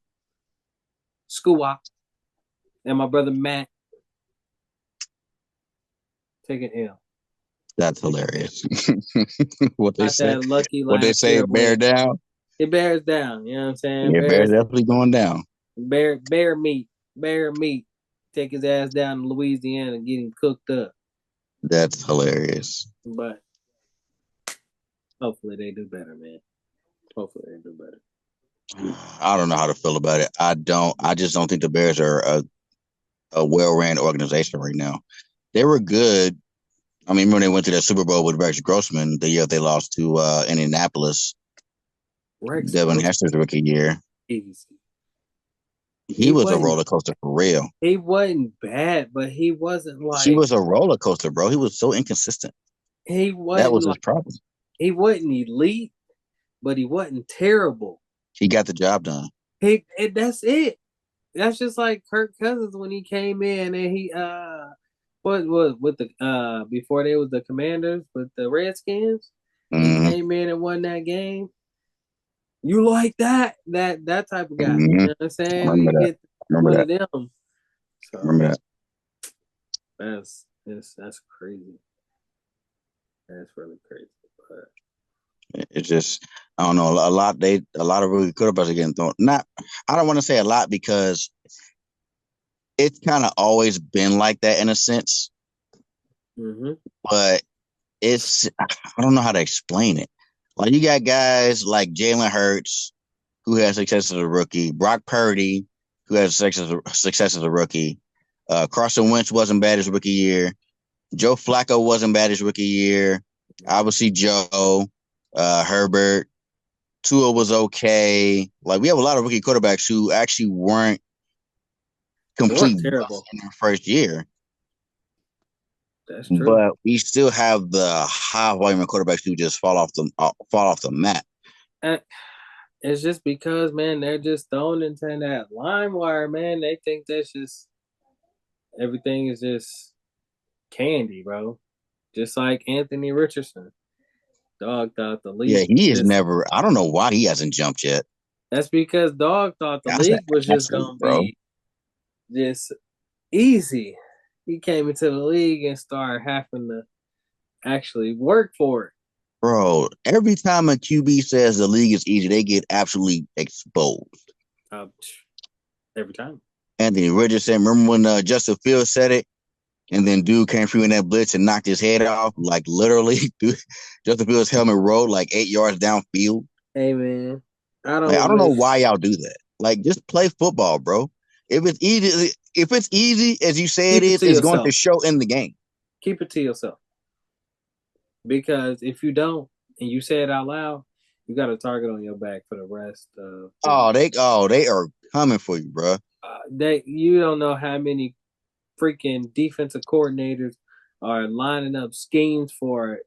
S3: Skuwak and my brother Matt, take an L.
S1: That's hilarious. What they say?
S3: What they say?
S1: Bear down.
S3: It bears down. You know what I'm saying?
S1: Yeah, Bear's definitely going down.
S3: Bear meat. Take his ass down to Louisiana and get him cooked up.
S1: That's hilarious.
S3: But hopefully they do better, man. Hopefully they do better.
S1: I don't know how to feel about it. I just don't think the Bears are a well-ran organization right now. They were good. I mean, remember they went to that Super Bowl with Rex Grossman the year they lost to Indianapolis. Devin Hester's rookie year.
S3: Easy.
S1: He was a roller coaster for real.
S3: He wasn't bad, but he wasn't like.
S1: He was a roller coaster, bro. He was so inconsistent.
S3: He wasn't.
S1: That was his problem.
S3: He wasn't elite, but he wasn't terrible.
S1: He got the job done.
S3: That's it. That's just like Kirk Cousins when he came in and he what with the before they was the Commanders with the Redskins.
S1: Mm-hmm.
S3: He came in and won that game. You like that type of guy.
S1: Mm-hmm.
S3: You know what I'm saying?
S1: Remember that.
S3: Them. So,
S1: remember that.
S3: That's crazy. That's really crazy. But
S1: it's just I don't know. A lot of really quarterbacks are getting thrown. I don't want to say a lot because it's kind of always been like that in a sense.
S3: Mm-hmm.
S1: But I don't know how to explain it. Like you got guys like Jalen Hurts, who has success as a rookie, Brock Purdy, who has success as a rookie. Carson Wentz wasn't bad his rookie year. Joe Flacco wasn't bad his rookie year. Obviously, Joe, Herbert, Tua was okay. Like we have a lot of rookie quarterbacks who actually weren't complete
S3: terrible
S1: in their first year.
S3: That's true.
S1: But we still have the high volume quarterbacks who just fall off the map.
S3: It's just because, man, they're just thrown into that line wire, man. They think that's just everything is just candy, bro. Just like Anthony Richardson. Dog thought the league.
S1: Yeah, he is never. I don't know why he hasn't jumped yet.
S3: That's because Dog thought the league was just gonna be just easy. He came into the league and started having to actually work for it.
S1: Bro, every time a QB says the league is easy, they get absolutely exposed.
S3: Every time.
S1: Anthony Richardson, remember when Justin Fields said it? And then dude came through in that blitz and knocked his head off. Like literally, dude, Justin Fields' helmet rolled like 8 yards downfield.
S3: Hey man, I
S1: don't know why y'all do that. Like, just play football, bro. If it's easy as you say it is, it's going to show in the game.
S3: Keep it to yourself. Because if you don't and you say it out loud, you got a target on your back for the rest of.
S1: They are coming for you, bro.
S3: You don't know how many freaking defensive coordinators are lining up schemes for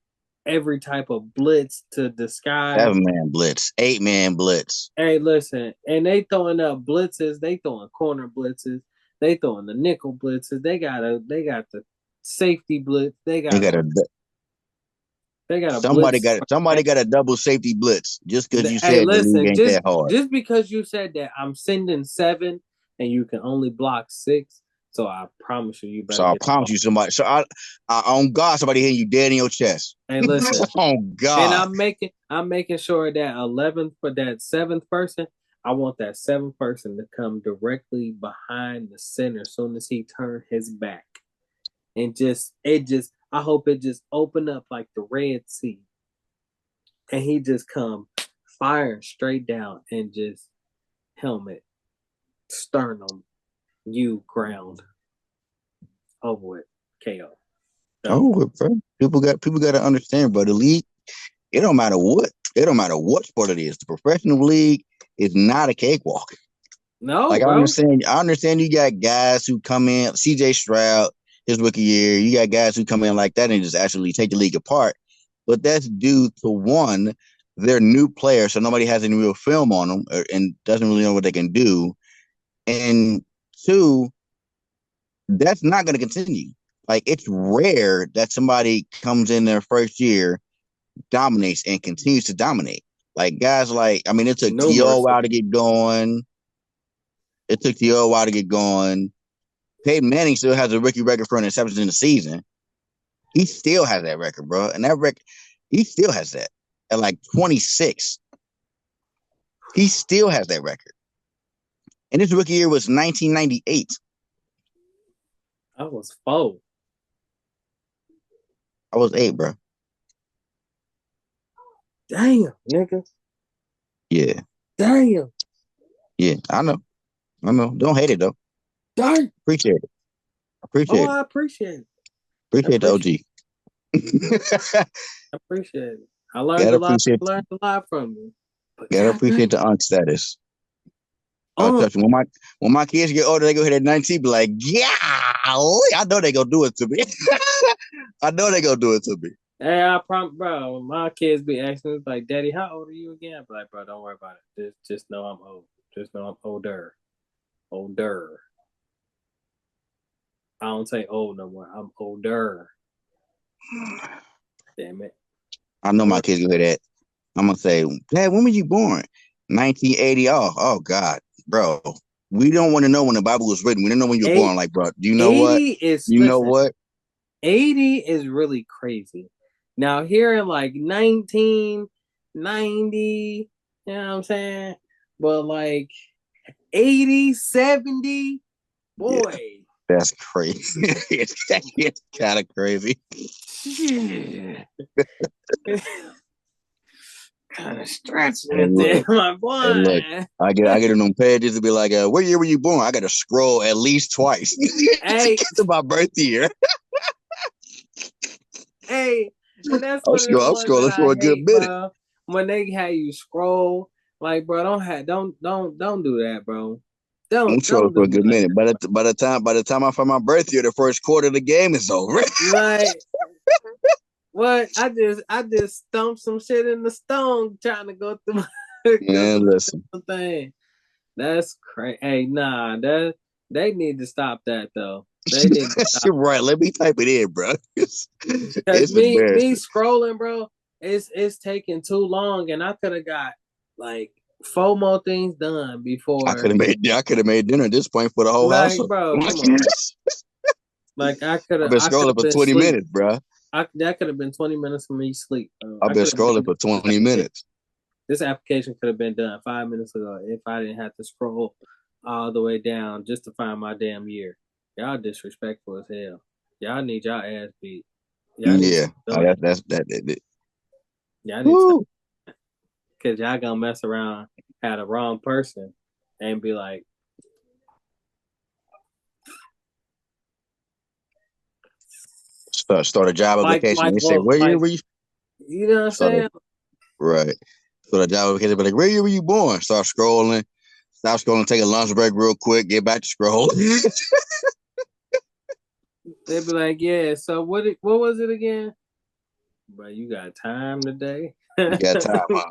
S3: every type of blitz to disguise.
S1: 7-man blitz, 8-man blitz.
S3: Hey, listen, and they throwing up blitzes. They throwing corner blitzes. They throwing the nickel blitzes. They got the safety blitz.
S1: Somebody got a double safety blitz just because you said the league ain't that hard.
S3: Just because you said that I'm sending 7 and you can only block 6. So I promise you better.
S1: So I promise you somebody. So I on God, somebody hitting you dead in your chest.
S3: Hey, listen.
S1: Oh God.
S3: And I'm making sure that 11th for that 7th person, I want that 7th person to come directly behind the center as soon as he turns his back. And I hope it just open up like the Red Sea. and he just come firing straight down and just helmet, sternum, you ground, over with, KO.
S1: Oh, bro. People got to understand, bro. The league, it don't matter what sport it is. The professional league is not a cakewalk.
S3: No,
S1: like
S3: bro.
S1: I understand you got guys who come in, CJ Stroud, his rookie year, you got guys who come in like that and just actually take the league apart. But that's due to one, they're new players, so nobody has any real film on them and doesn't really know what they can do. And two, that's not going to continue. Like, it's rare that somebody comes in their first year, dominates, and continues to dominate. Like, guys like, I mean, it took T.O. a while to get going. Peyton Manning still has a rookie record for interceptions in the season. He still has that record, bro. And that record, he still has that at like 26. He still has that record. And his rookie year was 1998.
S3: I was 4.
S1: I was 8, bro.
S3: Damn, nigga.
S1: Yeah.
S3: Damn.
S1: Yeah, I know. Don't hate it, though.
S3: Damn.
S1: Appreciate it.
S3: I appreciate it.
S1: Appreciate the OG.
S3: I appreciate it. I learned a lot from you.
S1: Gotta appreciate the unk status. Trust me, when my kids get older, they go hit at 19, be like, yeah, I know they gonna do it to me.
S3: Hey, I promise, bro. My kids be asking me, like, Daddy, how old are you again? I'm like, bro, don't worry about it. Just know I'm old. Just know I'm older. I don't say old no more. I'm older. Damn it.
S1: I know my kids go hear that. I'm gonna say, Dad, when were you born? 1980. Oh God, bro. We don't want to know when the Bible was written. We don't know when you were born. Like, bro, do you know what? Know what?
S3: 80 is really crazy. Now, here in like 1990, you know what I'm saying? But like 80, 70, boy.
S1: Yeah, that's crazy. It's kind of crazy.
S3: Kind of stretching there, my boy.
S1: Look, I get in them pages to be like, what year were you born? I got to scroll at least twice to get to my birth year.
S3: Hey, and that's
S1: I'm scrolling for a good minute.
S3: Bro. When they have you scroll, like, bro, don't do that, bro. Don't
S1: scroll for a good minute. By the time I find my birth year, the first quarter of the game is over.
S3: Like, what? I just stumped some shit in the stone trying to go through.
S1: Man, listen.
S3: Thing. That's crazy. Hey, nah, they need to stop that though. They need to stop.
S1: Right. Let me type it in, bro. It's
S3: me scrolling, bro. It's taking too long, and I could have got like 4 more things done before.
S1: I could have made dinner at this point for the whole house.
S3: Bro, come on. Like I could have
S1: been scrolling for 20 minutes, bro.
S3: That could have been 20 minutes for me sleep.
S1: I've been scrolling for 20 minutes.
S3: This application could have been done 5 minutes ago if I didn't have to scroll all the way down just to find my damn year. Y'all disrespectful as hell. Y'all need y'all ass beat.
S1: That's that.
S3: Y'all need to stop. Because y'all gonna mess around, have the wrong person, and be like,
S1: start a job application. They say, where year were you?
S3: You know what I'm saying?
S1: Right. So the job application be like, where year were you born? Start scrolling. Stop scrolling, take a lunch break real quick, get back to scroll.
S3: They'd be like, yeah, so what was it again? But you got time today?
S1: You got time, huh?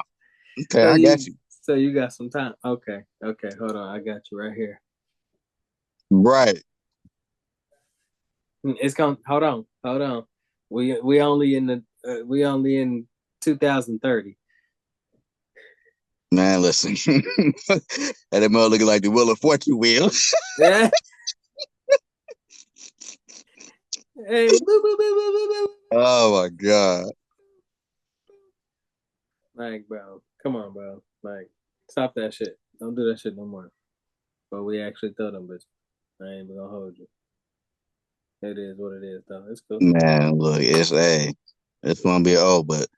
S1: Okay, I got you.
S3: So you got some time. Okay, hold on. I got you right here.
S1: Right.
S3: It's going hold on. We only in 2030.
S1: Man, listen. That mother looking like the Wheel of Fortune wheel.
S3: Yeah. Hey,
S1: oh my God.
S3: Like, bro, come on, bro. Like, stop that shit. Don't do that shit no more. But we actually throw them bitches. I ain't even gonna hold you. It is what it is, though. It's cool.
S1: Man, look, it's gonna be but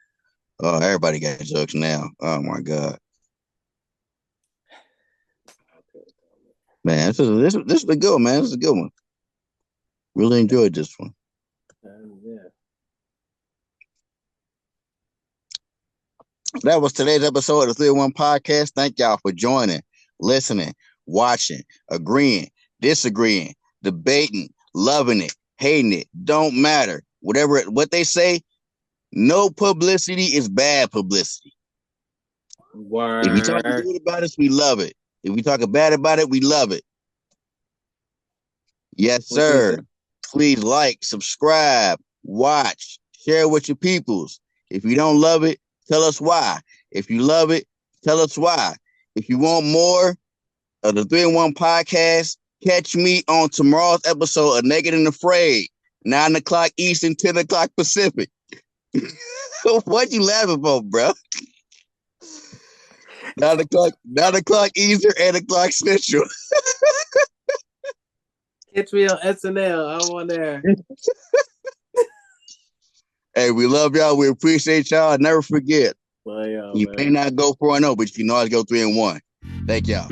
S1: Oh, everybody got jokes now. Oh my god, man, this is a good one, man. This is a good one. Really enjoyed this one.
S3: Yeah.
S1: That was today's episode of the 301 Podcast. Thank y'all for joining, listening, watching, agreeing, disagreeing, debating, loving it, hating it. Don't matter. What they say, no publicity is bad publicity.
S3: Word.
S1: If we talk good about us, we love it. If we talk bad about it, we love it. Yes, sir. Please like, subscribe, watch, share with your peoples. If you don't love it, tell us why. If you love it, tell us why. If you want more of the 301 Podcast, catch me on tomorrow's episode of Naked and Afraid, 9 o'clock Eastern, 10 o'clock Pacific. What you laughing for, bro? 9 o'clock Eastern, 8 o'clock Central.
S3: Catch me on SNL. I'm on there.
S1: Hey, we love y'all. We appreciate y'all. Never forget.
S3: Well,
S1: you may not go 4-0, but you can always go 3-1. Thank y'all.